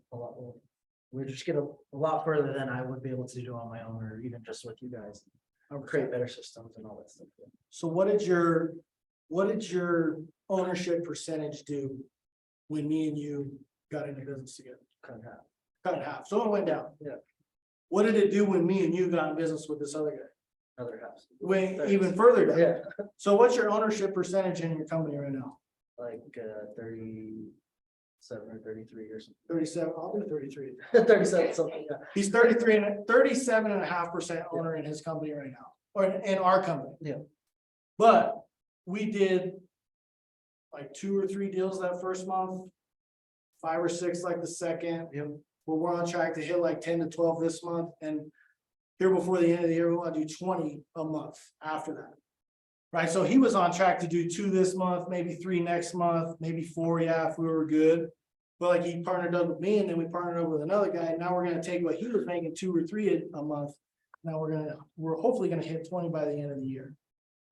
we just get a lot further than I would be able to do on my own, or even just with you guys. I'll create better systems and all that stuff. So what did your ownership percentage do when me and you got into business together? Cut in half. Cut in half. So it went down. Yeah. What did it do when me and you got in business with this other guy? Another house. Went even further down. Yeah, So what's your ownership percentage in your company right now? like 37 or 33 or something. 37, I'll do 33. 37 something, yeah. He's 37.5% owner in his company right now, or in our company. Yeah. But we did like 2 or 3 deals that first month, 5 or 6 like the second. Yep. But we're on track to hit like 10 to 12 this month, and here before the end of the year, we want to do 20 a month after that. Right, so he was on track to do 2 this month, maybe 3 next month, maybe 4, yeah, if we were good. But like he partnered up with me and then we partnered up with another guy, and now we're gonna take what he was making 2 or 3 a month. Now we're hopefully gonna hit 20 by the end of the year.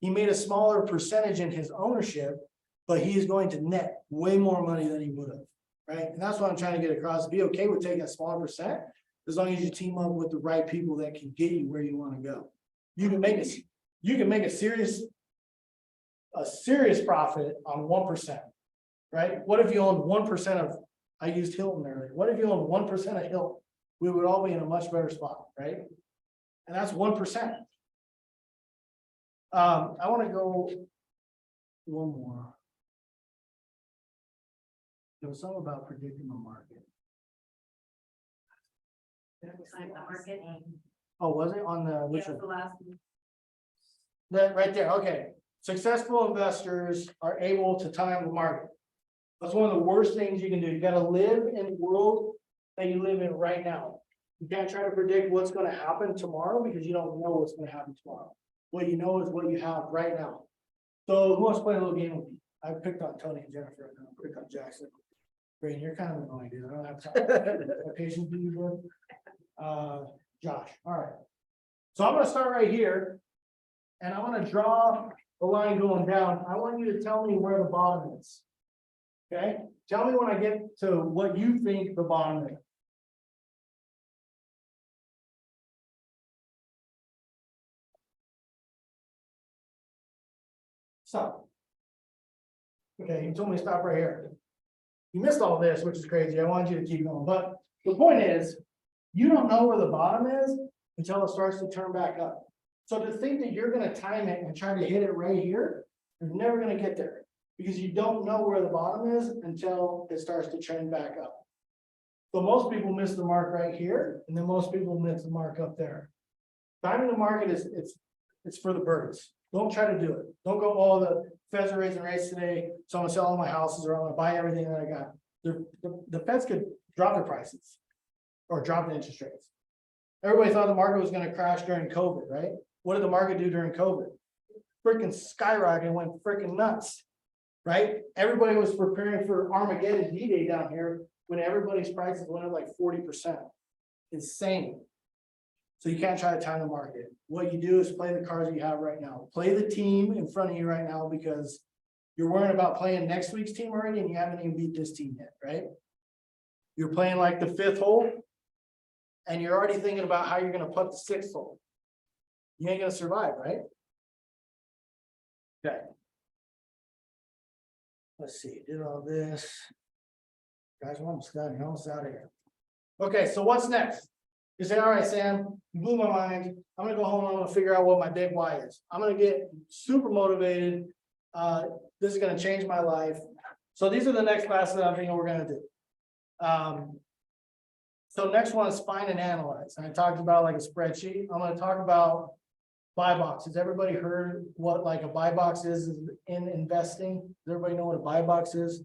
He made a smaller percentage in his ownership, but he's going to net way more money than he would have, right? And that's what I'm trying to get across, be okay with taking a smaller percent, as long as you team up with the right people that can get you where you wanna go. You can make a serious profit on 1%, right? What if you owned 1% of, I used Hilton earlier, what if you owned 1% of Hilton? We would all be in a much better spot, right? And that's 1%. I want to go one more. There was something about predicting the market. Time the market. Oh, was it on the, which Yeah, one? the last one. That right there, okay. Successful investors are able to time the market. That's one of the worst things you can do. You gotta live in the world that you live in right now. You can't try to predict what's gonna happen tomorrow because you don't know what's gonna happen tomorrow. What you know is what you have right now. So who wants to play a little game with me? I picked on Tony and Jennifer, and I picked on Jackson. Brain, you're kind of annoying, dude. I don't have time. Have patience with you, bro. Josh, all right. So I'm gonna start right here. And I'm gonna draw the line going down. I want you to tell me where the bottom is. Okay, tell me when I get to what you think the bottom is. Stop. Okay, you told me to stop right here. You missed all this, which is crazy. I wanted you to keep going, but the point is, you don't know where the bottom is until it starts to turn back up. So to think that you're gonna time it and try to hit it right here, you're never gonna get there. Because you don't know where the bottom is until it starts to trend back up. So most people miss the mark right here, and then most people miss the mark up there. Timing the market is, it's for the birds. Don't try to do it. Don't go, oh, the Feds are raising rates today, so I'm gonna sell all my houses, or I'm gonna buy everything that I got. The Feds could drop their prices or drop the interest rates. Everybody thought the market was gonna crash during COVID, right? What did the market do during COVID? Freaking skyrocketed, went freaking nuts, right? Everybody was preparing for Armageddon D-Day down here when everybody's prices went up like 40%. Insane. So you can't try to time the market. What you do is play the cards you have right now. Play the team in front of you right now, because you're worrying about playing next week's team already and you haven't even beat this team yet, right? You're playing like the 5th hole and you're already thinking about how you're gonna putt the 6th hole. You ain't gonna survive, right? Okay. Let's see, did all this. Guys, we're almost done, you're almost out of here. Okay, so what's next? You say, all right, Sam, you blew my mind. I'm gonna go home and I'm gonna figure out what my big why is. I'm gonna get super motivated. This is gonna change my life. So these are the next classes that I'm thinking we're gonna do. So next one is find and analyze. And I talked about like a spreadsheet. I'm gonna talk about buy box. Has everybody heard what like a buy box is in investing? Does everybody know what a buy box is?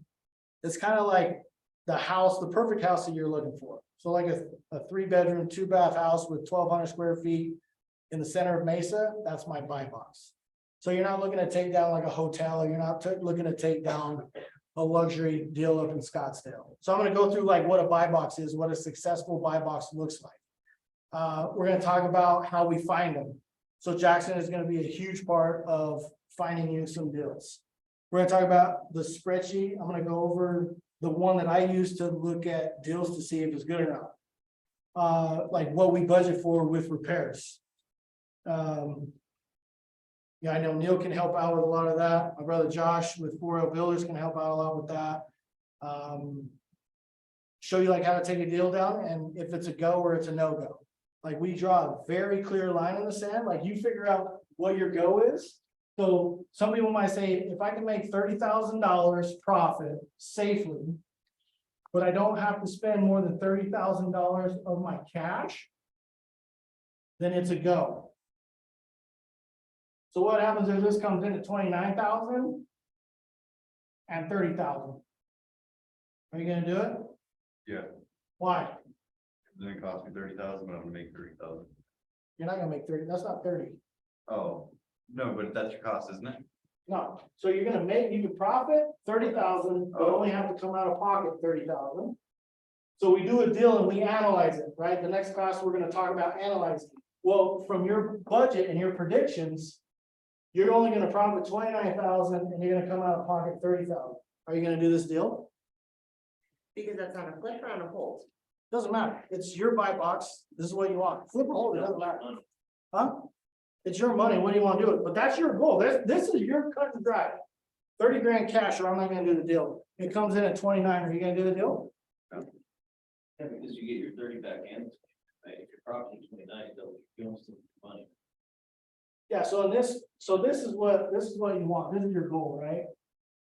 It's kind of like the house, the perfect house that you're looking for. So like a 3-bedroom, 2-bath house with 1,200 square feet in the center of Mesa, that's my buy box. So you're not looking to take down like a hotel, you're not looking to take down a luxury deal up in Scottsdale. So I'm gonna go through like what a buy box is, what a successful buy box looks like. We're gonna talk about how we find them. So Jackson is gonna be a huge part of finding you some deals. We're gonna talk about the spreadsheet. I'm gonna go over the one that I use to look at deals to see if it's good or not. Like what we budget for with repairs. Yeah, I know Neil can help out with a lot of that. My brother Josh with 4L Builders can help out a lot with that. Show you like how to take a deal down and if it's a go or it's a no-go. Like we draw a very clear line in the sand, like you figure out what your go is. So some people might say, if I can make $30,000 profit safely, but I don't have to spend more than $30,000 of my cash, then it's a go. So what happens if this comes in at 29,000 and 30,000? Are you gonna do it? Yeah, Why? then it cost me 30,000, but I'm gonna make 30,000. You're not gonna make 30, that's not 30. Oh, no, but that's your cost, isn't it? No, so you're gonna make, you can profit 30,000, but only have to come out of pocket 30,000. So we do a deal and we analyze it, right? The next class, we're gonna talk about analyzing. Well, from your budget and your predictions, you're only gonna profit 29,000 and you're gonna come out of pocket 30,000. Are you gonna do this deal? Because that's on a flip or on a hold. Doesn't matter. It's your buy box. This is what you want. Flip or hold, it doesn't matter. Huh? It's your money. What do you want to do it? But that's your goal. This is your cut and dry. 30 grand cash or I'm not gonna do the deal. It comes in at 29. Are you gonna do the deal? Yeah, because you get your 30 back in, right? If you're property 29, you don't still get money. Yeah, so this is what you want. This is your goal, right?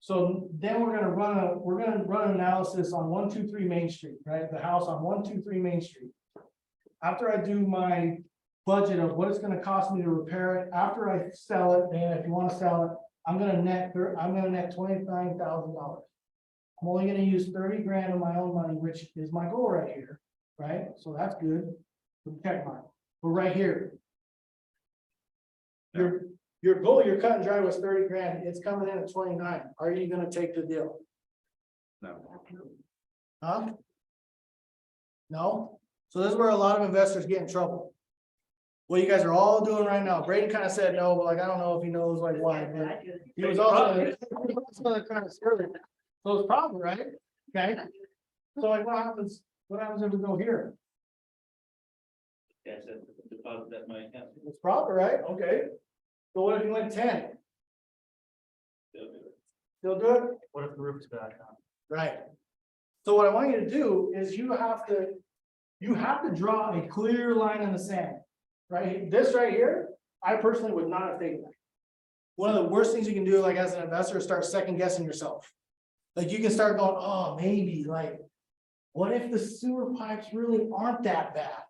So then we're gonna run an analysis on 123 Main Street, right? The house on 123 Main Street. After I do my budget of what it's gonna cost me to repair it, after I sell it, and if you wanna sell it, I'm gonna net $29,000. I'm only gonna use 30 grand of my own money, which is my goal right here, right? So that's good. Check mark. But right here. Your goal, your cut and dry was 30 grand. It's coming in at 29. Are you gonna take the deal? No. Huh? No? So this is where a lot of investors get in trouble. What you guys are all doing right now, Brady kind of said no, but like, I don't know if he knows like why, but he was also kind of scary. So it's probably right, okay? So like, what happens if we go here? That's a deposit that might happen. It's proper, right? Okay. So what if you went 10? Still do it? What if the roof is bad? Right. So what I want you to do is you have to draw a clear line in the sand, right? This right here, I personally would not have taken that. One of the worst things you can do, like as an investor, is start second guessing yourself. Like you can start going, oh, maybe like, what if the sewer pipes really aren't that bad?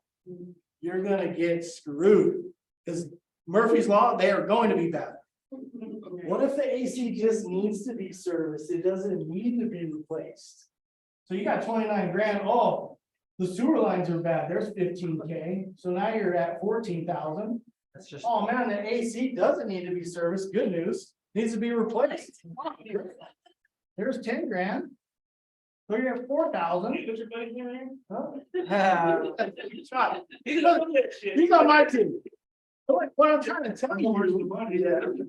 You're gonna get screwed because Murphy's Law, they are going to be bad. What if the AC just needs to be serviced? It doesn't need to be replaced. So you got 29 grand. Oh, the sewer lines are bad. There's 15K. So now you're at 14,000. That's just. Oh man, the AC doesn't need to be serviced. Good news. Needs to be replaced. There's 10 grand. So you're at 4,000. Huh? He's on my team. So like, what I'm trying to tell you is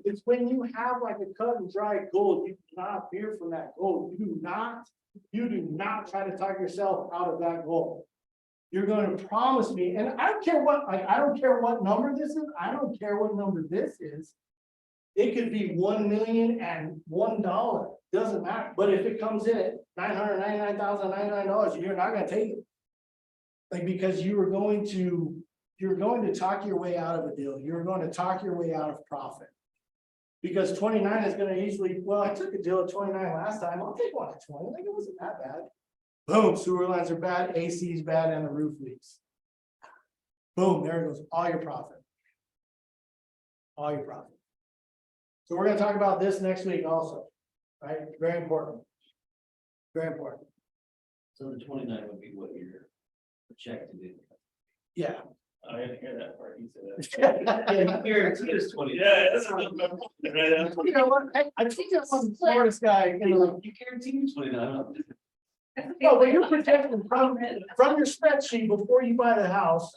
it's when you have like a cut and dry goal, you cannot veer from that goal. You do not try to talk yourself out of that goal. You're going to promise me, and I don't care what, like, I don't care what number this is. I don't care what number this is. It could be $1,001,001. Doesn't matter. But if it comes in at $999,099, you're not going to take it. Like, because you're going to talk your way out of a deal. You're going to talk your way out of profit. Because 29 is going to easily, well, I took a deal at 29 last time. I'll take one at 20. Like, it wasn't that bad. Boom, sewer lines are bad, AC is bad, and the roof leaks. Boom, there it goes. All your profit. All your profit. So we're going to talk about this next week also. Right? Very important. Very important. So the 29 would be what your projected income. Yeah. I didn't hear that part. He said that. Guarantee is 20. Yeah. That's what I'm- You know what? I think I was the smartest guy in the. You guarantee 29. No, but you're projecting from your spreadsheet before you buy the house.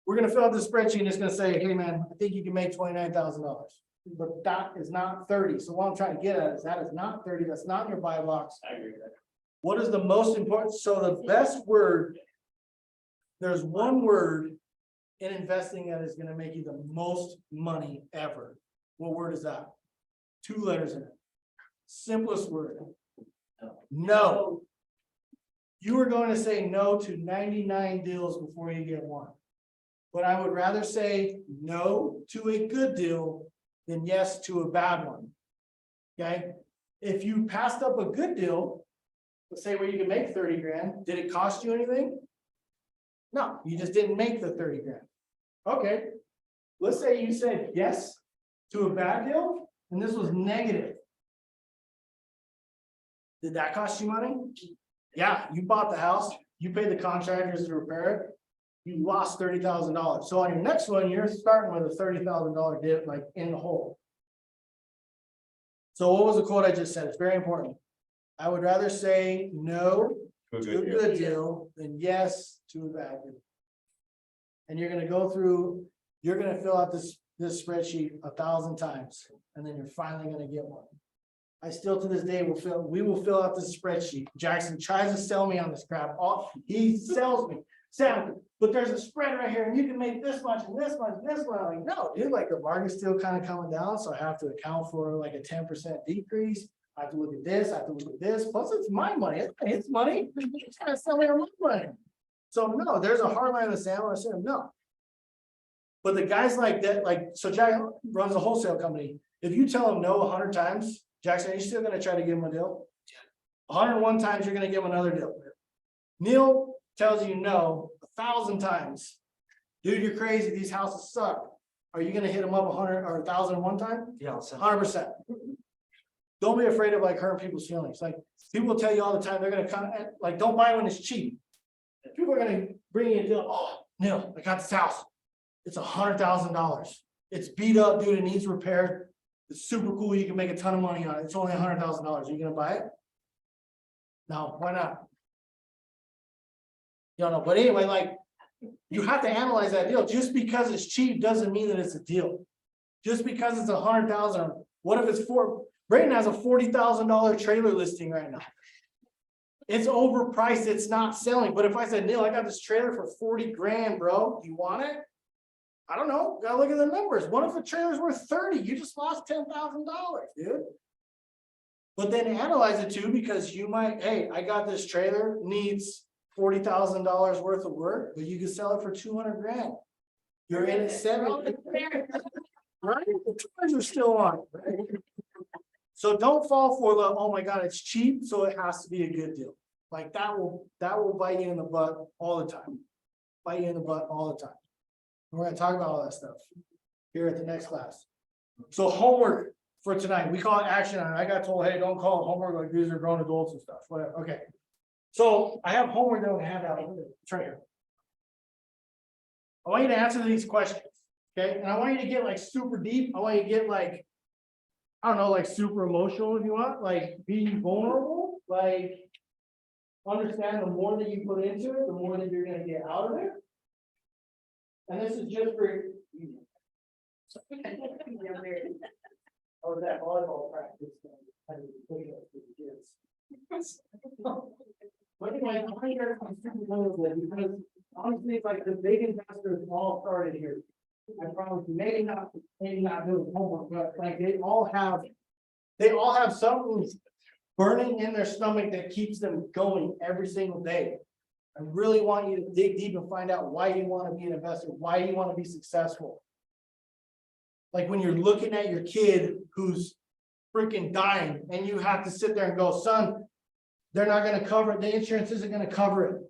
We're gonna fill out the spreadsheet and it's gonna say, hey, man, I think you can make $29,000. But that is not 30. So what I'm trying to get at is that is not 30. That's not in your buy box. I agree with that. What is the most important? So the best word, there's one word in investing that is gonna make you the most money ever. What word is that? 2 letters in it. Simplest word. No. You are going to say no to 99 deals before you get one. But I would rather say no to a good deal than yes to a bad one. Okay? If you passed up a good deal, let's say where you can make 30 grand, did it cost you anything? No, you just didn't make the 30 grand. Okay. Let's say you said yes to a bad deal and this was negative. Did that cost you money? Yeah, you bought the house, you paid the contractors to repair it, you lost $30,000. So on your next one, you're starting with a $30,000 dip, like in the hole. So what was the quote I just said? It's very important. I would rather say no to a good deal than yes to a bad deal. And you're gonna go through, you're gonna fill out this spreadsheet 1,000 times, and then you're finally gonna get one. I still to this day we will fill out this spreadsheet. Jackson tries to sell me on this crap. He sells me. Sam, but there's a spread right here and you can make this much and this much and this one. I'm like, no, dude, like the market's still kind of coming down. So I have to account for like a 10% decrease. I have to look at this, I have to look at this. Plus it's my money. It's money. It's trying to sell me on my money. So no, there's a hard line in the sand. I said no. But the guys like that, like, so Jack runs a wholesale company. If you tell him no 100 times, Jackson, are you still gonna try to give him a deal? 101 times, you're gonna give him another deal. Neil tells you no 1,000 times. Dude, you're crazy. These houses suck. Are you gonna hit them up 100 or 1,001 time? Yeah, 100%. Don't be afraid of like hurting people's feelings. Like people tell you all the time, they're gonna come like, don't buy when it's cheap. People are gonna bring you a deal. Oh, Neil, I got this house. It's $100,000. It's beat up, dude. It needs repaired. It's super cool. You can make a ton of money on it. It's only $100,000. Are you gonna buy it? No, why not? You don't know. But anyway, like you have to analyze that deal. Just because it's cheap doesn't mean that it's a deal. Just because it's 100,000. What if it's Brayton has a $40,000 trailer listing right now. It's overpriced. It's not selling. But if I said, Neil, I got this trailer for 40 grand, bro. You want it? I don't know. Gotta look at the numbers. What if the trailer's worth 30? You just lost $10,000, dude. But then analyze it too, because you might, hey, I got this trailer, needs $40,000 worth of work, but you can sell it for 200 grand. You're in at 70. Right? The tires are still on. Right? So don't fall for the, oh my God, it's cheap, so it has to be a good deal. Like that will bite you in the butt all the time. Bite you in the butt all the time. We're going to talk about all that stuff here at the next class. So homework for tonight, we call it action. I got told, hey, don't call it homework, like these are grown adults and stuff. Whatever. Okay. So I have homework that we have out. It's right here. I want you to answer these questions. Okay. And I want you to get like super deep. I want you to get like, I don't know, like super emotional if you want, like be vulnerable, like understand the more that you put into it, the more that you're going to get out of it. And this is just for that volleyball practice. But anyway, I want you guys to be super vulnerable because honestly, it's like the big investors all started here. I promise you, maybe not doing homework, but like they all have something burning in their stomach that keeps them going every single day. I really want you to dig deep and find out why you want to be an investor, why you want to be successful. Like when you're looking at your kid who's freaking dying and you have to sit there and go, son, they're not going to cover it. The insurance isn't going to cover it.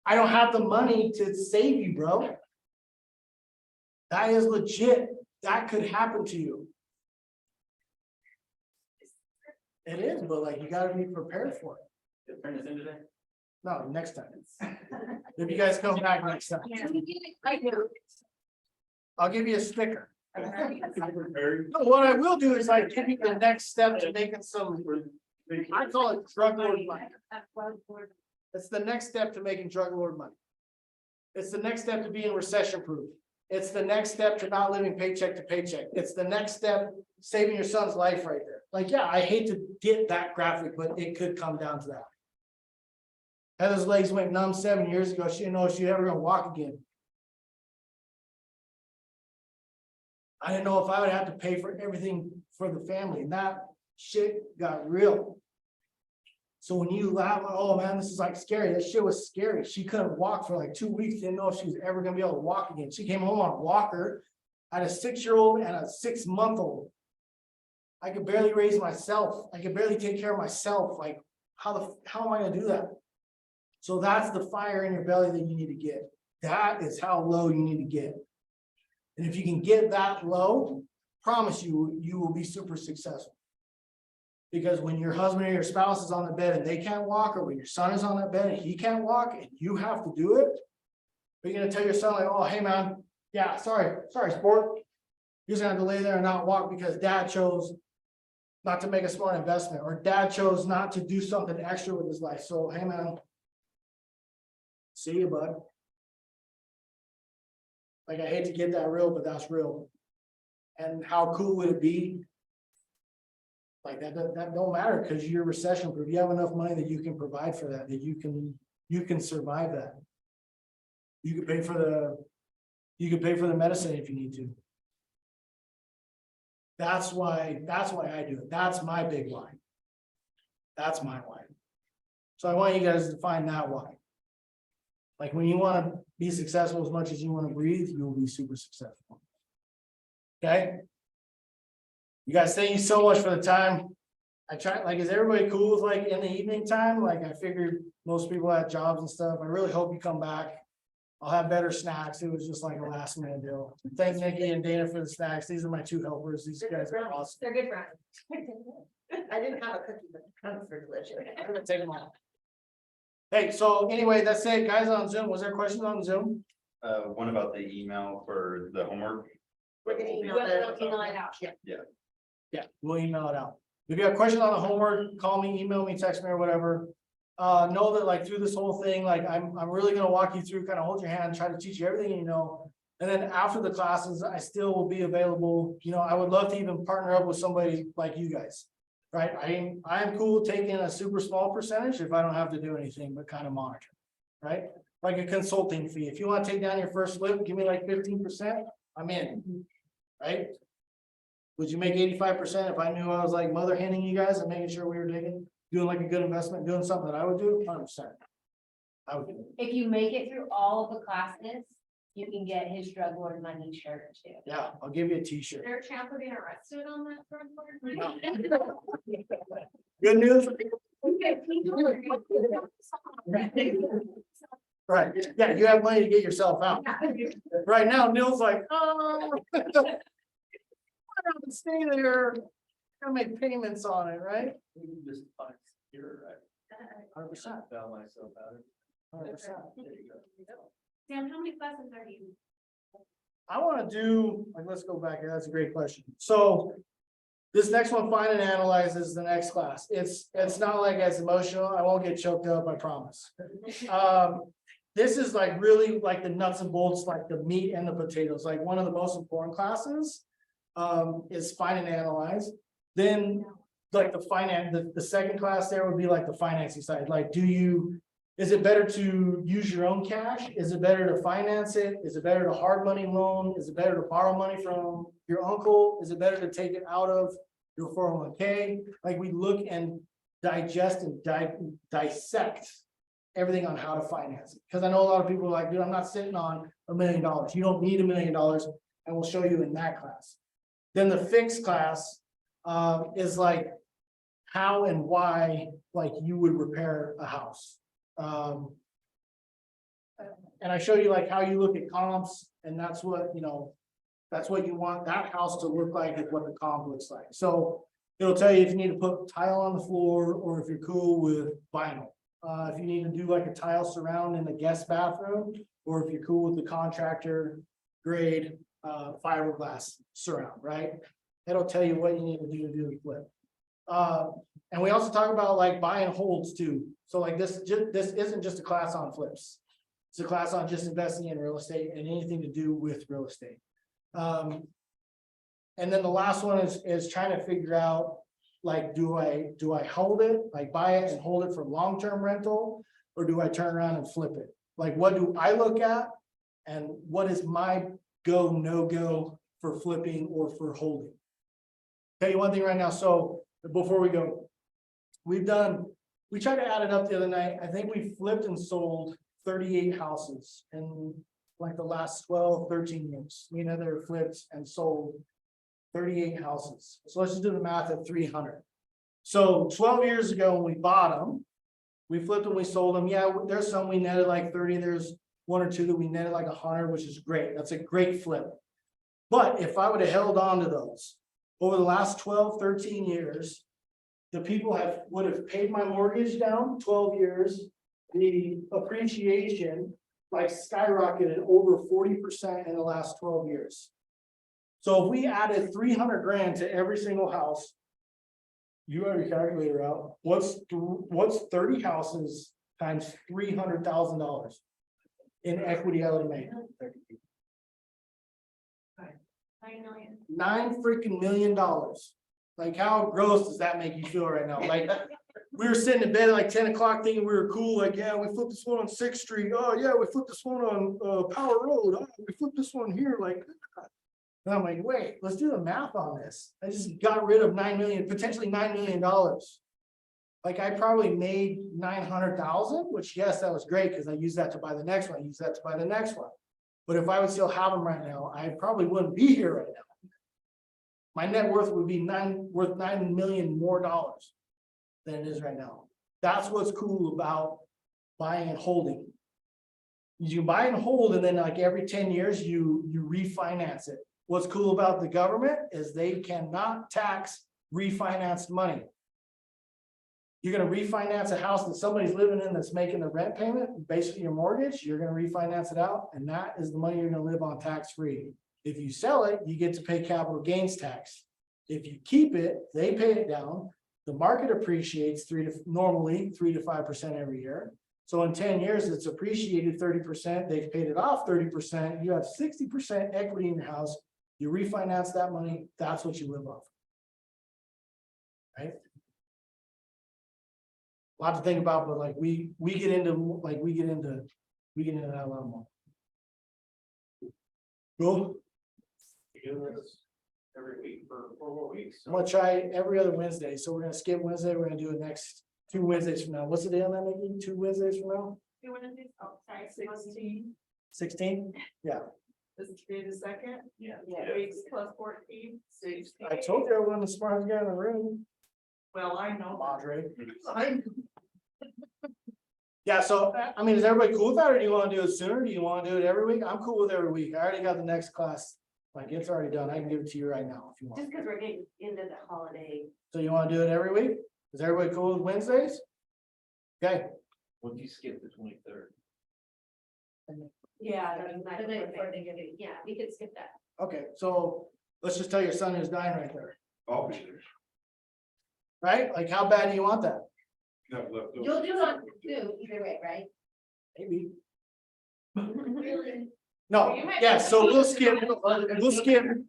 I don't have the money to save you, bro. That is legit. That could happen to you. It is, but like you got to be prepared for it. Turn this in today? No, next time. If you guys come back next time, I'll give you a sticker. No, what I will do is like give you the next step to making some, I call it drug lord money. It's the next step to making drug lord money. It's the next step to being recession proof. It's the next step to not living paycheck to paycheck. It's the next step saving your son's life right there. Like, yeah, I hate to get that graphic, but it could come down to that. Heather's legs went numb 7 years ago. She didn't know if she ever gonna walk again. I didn't know if I would have to pay for everything for the family, and that shit got real. So when you laugh, oh man, this is like scary. That shit was scary. She couldn't walk for like 2 weeks, didn't know if she was ever gonna be able to walk again. She came home on a walker. I had a 6-year-old and a 6-month-old. I could barely raise myself. I could barely take care of myself. Like, how am I gonna do that? So that's the fire in your belly that you need to get. That is how low you need to get. And if you can get that low, promise you, you will be super successful. Because when your husband or your spouse is on the bed and they can't walk, or when your son is on that bed and he can't walk and you have to do it, you're gonna tell your son like, oh, hey man, yeah, sorry, sport. You're gonna have to lay there and not walk because dad chose not to make a smart investment, or dad chose not to do something extra with his life. So, hey man, see you, bud. Like, I hate to get that real, but that's real. And how cool would it be? Like that don't matter because you're recession proof. You have enough money that you can provide for that, that you can survive that. You can pay for the medicine if you need to. That's why I do it. That's my big why. That's my why. So I want you guys to find that why. Like when you want to be successful as much as you want to breathe, you will be super successful. Okay. You guys, thank you so much for the time. I try, like, is everybody cool with like in the evening time? Like I figured most people had jobs and stuff. I really hope you come back. I'll have better snacks. It was just like a last minute deal. Thank Nikki and Dana for the snacks. These are my 2 helpers. These guys are awesome. They're good friends. I didn't have a cookie, but the crumbs were delicious. I'm gonna take them all. Hey, so anyway, that's it, guys on Zoom. Was there questions on Zoom? One about the email for the homework. We're gonna email We'll the. email it out. Yeah, we'll email it out. If you have questions on the homework, call me, email me, text me or whatever. Know that like through this whole thing, like I'm really gonna walk you through, kind of hold your hand, try to teach you everything you know. And then after the classes, I still will be available. You know, I would love to even partner up with somebody like you guys. Right? I am cool taking a super small percentage if I don't have to do anything but kind of monitor. Right? Like a consulting fee. If you want to take down your first flip, give me like 15%, I'm in. Right? Would you make 85% if I knew I was like mother handing you guys and making sure we were doing like a good investment, doing something that I would do? 100%. I would do it. If you make it through all of the classes, you can get his drug lord money shirt too. Yeah, I'll give you a t-shirt. Their champ being arrested on that drug lord No. money. Good news. Right. Yeah, you have money to get yourself out. Right now, Neil's like, oh. I don't stay there. Gotta make payments on it, right? You can just find secure, right? 100%. Bail myself out. 100%. There you go. Sam, how many classes are you? I want to do, like, let's go back here. That's a great question. So this next one, find and analyze, is the next class. It's not like as emotional. I won't get choked up, I promise. This is like really like the nuts and bolts, like the meat and the potatoes, like one of the most important classes is find and analyze. Then like the second class there would be like the financing side. Like, is it better to use your own cash? Is it better to finance it? Is it better to hard money loan? Is it better to borrow money from your uncle? Is it better to take it out of your 401k? Like we look and digest and dissect everything on how to finance it. Because I know a lot of people are like, dude, I'm not sitting on $1 million. You don't need $1 million. And we'll show you in that class. Then the fixed class is like how and why like you would repair a house. And I show you like how you look at comps, and that's what, you know, that's what you want that house to look like, is what the comp looks like. So it'll tell you if you need to put tile on the floor or if you're cool with vinyl. If you need to do like a tile surround in the guest bathroom, or if you're cool with the contractor grade fiberglass surround, right? It'll tell you what you need to do the flip. And we also talk about like buy and holds too. So like this isn't just a class on flips. It's a class on just investing in real estate and anything to do with real estate. And then the last one is trying to figure out, like, do I hold it, like buy it and hold it for long-term rental, or do I turn around and flip it? Like, what do I look at, and what is my go, no go for flipping or for holding? Tell you one thing right now. So before we go, we tried to add it up the other night. I think we flipped and sold 38 houses in like the last 12, 13 years. We never flipped and sold 38 houses. So let's just do the math at 300. So 12 years ago, when we bought them, we flipped them, we sold them. Yeah, there's some we netted like 30. There's one or two that we netted like 100, which is great. That's a great flip. But if I would have held on to those over the last 12, 13 years, the people would have paid my mortgage down 12 years. The appreciation like skyrocketed over 40% in the last 12 years. So if we added 300 grand to every single house, you have your calculator out, what's 30 houses times $300,000 in equity I would have made? 9 million. $9 million. Like, how gross does that make you feel right now? Like, we were sitting in bed at like 10 o'clock thinking we were cool. Like, yeah, we flipped this one on 6th Street. Oh yeah, we flipped this one on Power Road. Oh, we flipped this one here. Like, and I'm like, wait, let's do the math on this. I just got rid of potentially $9 million. Like, I probably made 900,000, which, yes, that was great because I used that to buy the next one. I used that to buy the next one. But if I would still have them right now, I probably wouldn't be here right now. My net worth would be worth $9 million more than it is right now. That's what's cool about buying and holding. You buy and hold, and then like every 10 years you refinance it. What's cool about the government is they cannot tax refinanced money. You're going to refinance a house that somebody's living in that's making the rent payment, basically your mortgage, you're going to refinance it out, and that is the money you're going to live on tax-free. If you sell it, you get to pay capital gains tax. If you keep it, they pay it down. The market appreciates normally 3 to 5% every year. So in 10 years, it's appreciated 30%. They've paid it off 30%. You have 60% equity in your house. You refinance that money. That's what you live off. Right? A lot to think about, but like we get into that a lot more. Cool. You do this every week for 4 more weeks. I'm gonna try every other Wednesday. So we're gonna skip Wednesday. We're gonna do it next 2 Wednesdays from now. What's the day on that, Nikki? 2 Wednesdays from now? 2 Wednesdays, oh, sorry, 16. 16? Yeah. This is the second. Yeah. Weeks plus 14. 16. I told you I wasn't the smartest guy in the room. Well, I know. Madre. Yeah, so I mean, is everybody cool with that, or do you want to do it sooner? Do you want to do it every week? I'm cool with every week. I already got the next class. Like, it's already done. I can give it to you right now if you want. Just because we're getting into the holiday. So you want to do it every week? Is everybody cool with Wednesdays? Okay. Would you skip the 23rd? Yeah. Yeah, we could skip that. Okay, so let's just tell your son who's dying right there, I'll be there. right? Like, how bad do you want that? Got left over. You'll do it on Zoom either way, right? Maybe. Really? No, yeah, so we'll skip the 23rd.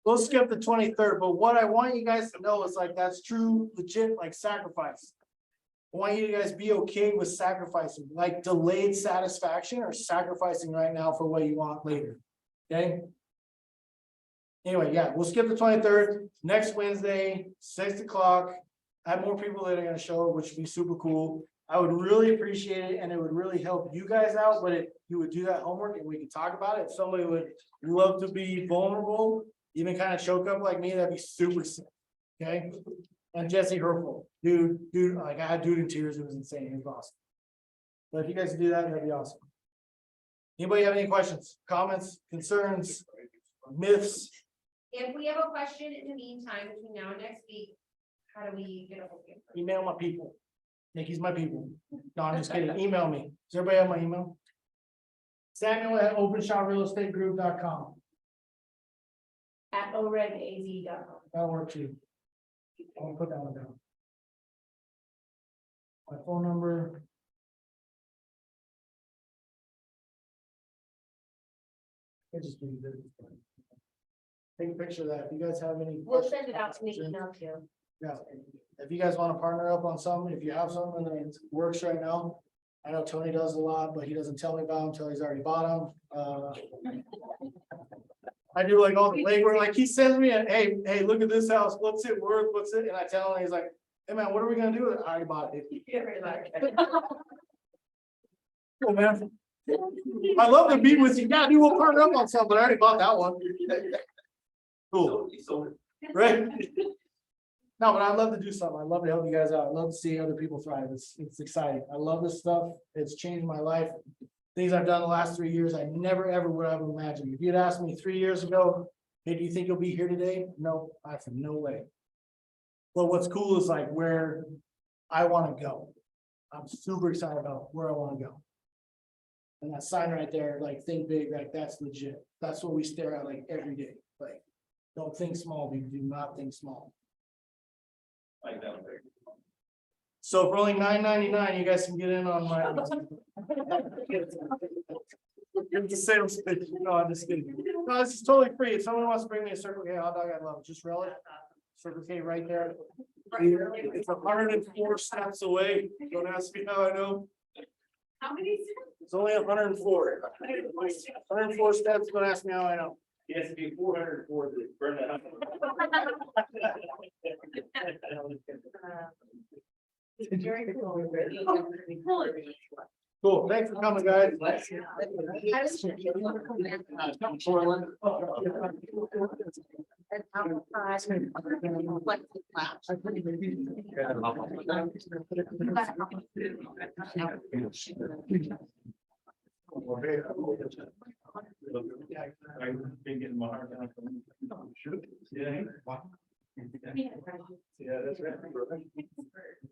We'll skip the 23rd, but what I want you guys to know is like, that's true, legit, like sacrifice. I want you guys to be okay with sacrificing, like delayed satisfaction or sacrificing right now for what you want later. Okay? Anyway, yeah, we'll skip the 23rd, next Wednesday, 6 o'clock. I have more people that are gonna show, which would be super cool. I would really appreciate it, and it would really help you guys out, but if you would do that homework and we could talk about it, if somebody would love to be vulnerable, even kind of choke up like me, that'd be super sick. Okay? And Jesse Herfel, dude, like I had dude in tears, it was insane, it was awesome. But if you guys do that, that'd be awesome. Anybody have any questions, comments, concerns, myths? If we have a question in the meantime, between now and next week, How do we get a hold of you? Email my people. Nikki's my people. No, I'm just kidding. Email me. Does everybody have my email? Samuel@OpenshawRealEstateGroup.com. At oregaz.com. That'll work too. I'm gonna put that one down. My phone number. I just do this. Take a picture of that. If you guys have any. We'll send it out to Nikki now too. Yeah, if you guys want to partner up on something, if you have something that works right now. I know Tony does a lot, but he doesn't tell me about them until he's already bought them. I do like all the legwork, like he sends me a, hey, look at this house, what's it worth, what's it, and I tell him, he's like, hey man, what are we gonna do with it? I already bought it. Cool, man. I love to be with you, yeah, we will partner up on something, but I already bought that one. Cool, right? No, but I'd love to do something. I'd love to help you guys out. I'd love to see other people thrive. It's exciting. I love this stuff. It's changed my life. Things I've done the last 3 years, I never, ever would have imagined. If you'd asked me 3 years ago, hey, do you think you'll be here today? No, I said, no way. But what's cool is like where I want to go. I'm super excited about where I want to go. And that sign right there, like think big, like that's legit. That's what we stare at like every day. Like, don't think small, people. Do not think small. Like that one. So for only $9.99, you guys can get in on my. It's a sales pitch. No, I'm just kidding. No, this is totally free. If someone wants to bring me a Circle K hot dog, I'd love it. Just relish. Circle K right there. It's 104 steps away. Don't ask me how I know. How many? It's only 104. 104 steps. Don't ask me how I know. It has to be 404 to burn that up. Very cool. Cool. Thanks for coming, guys. I've been getting my heart down. Yeah. Yeah, that's right.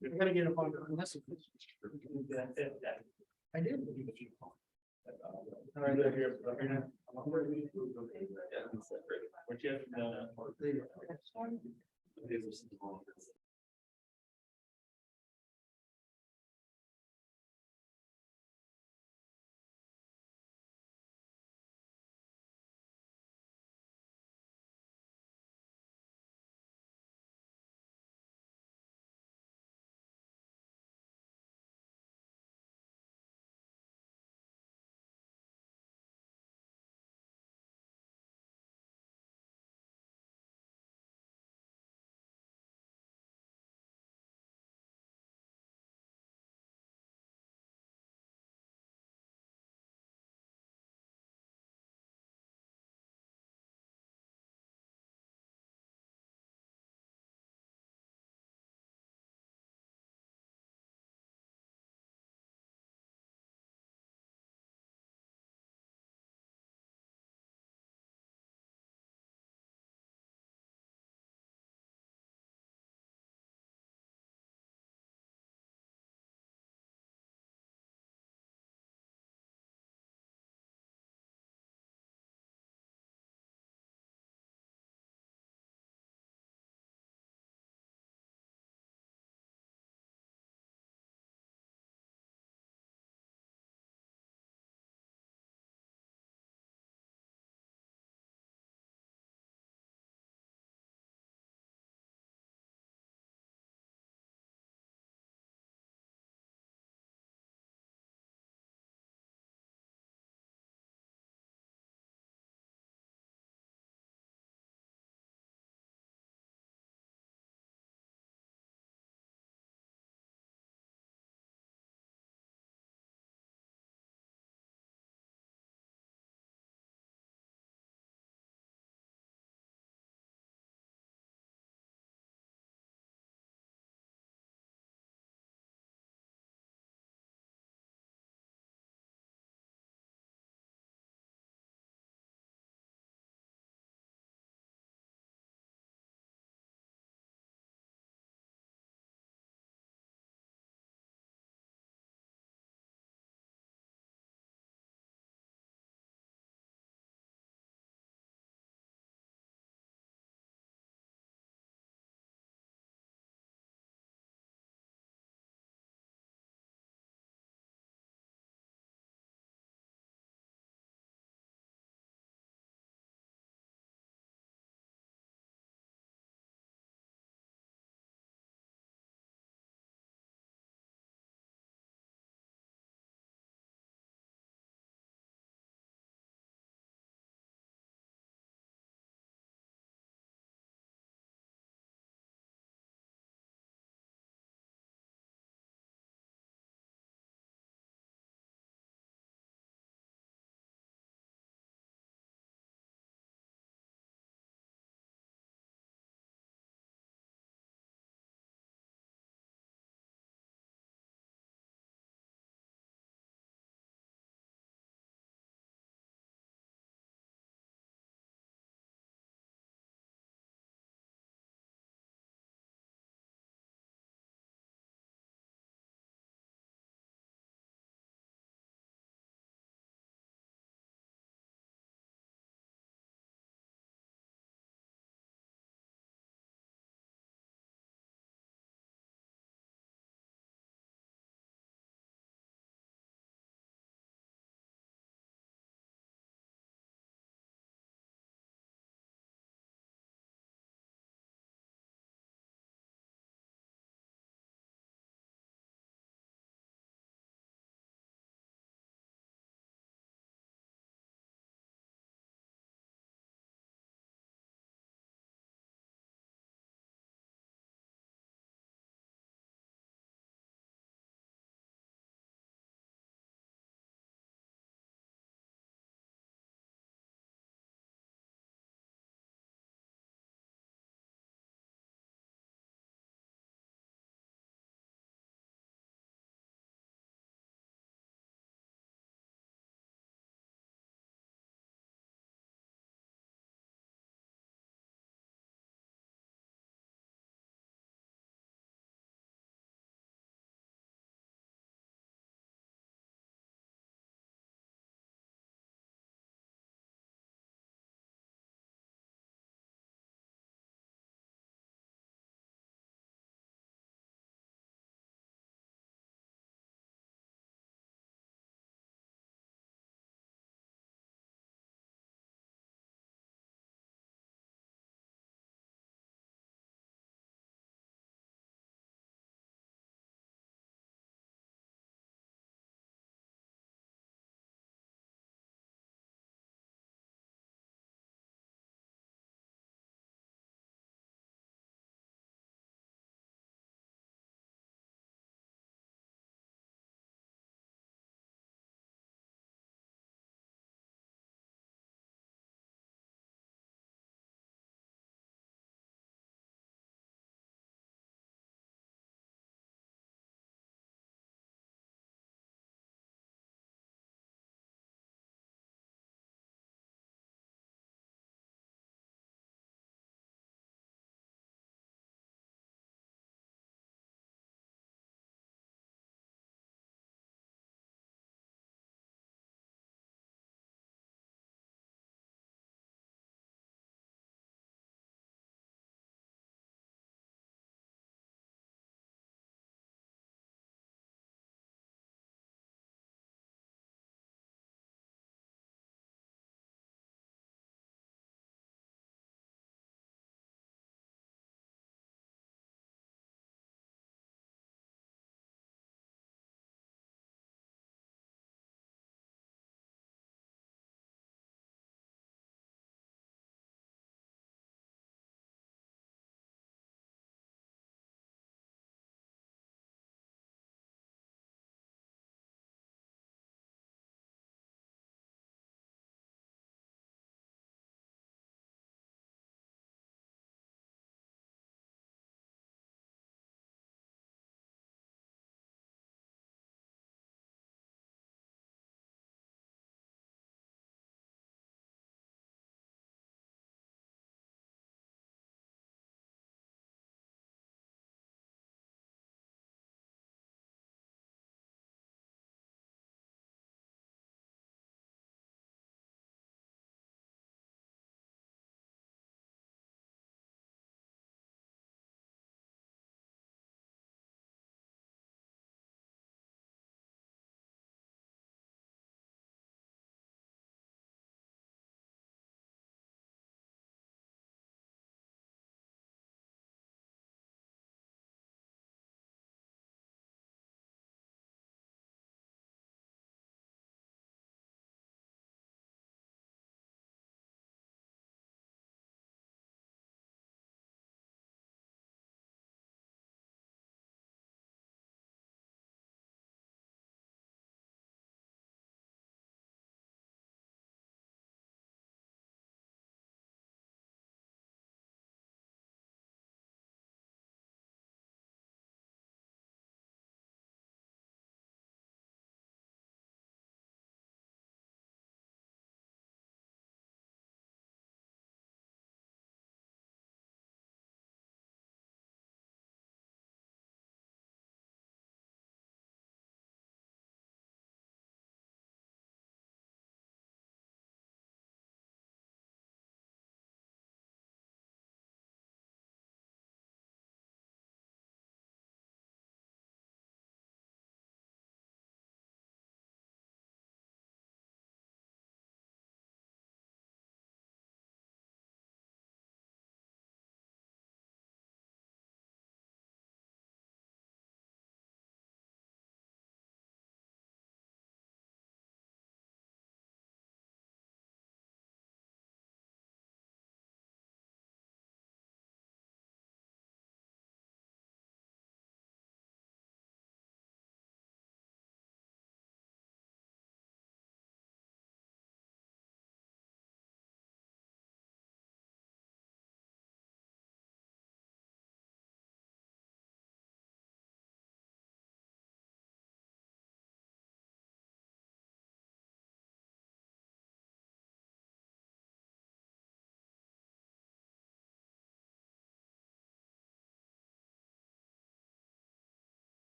We're gonna get a phone call. That's- I did. All right, here. What you have to know.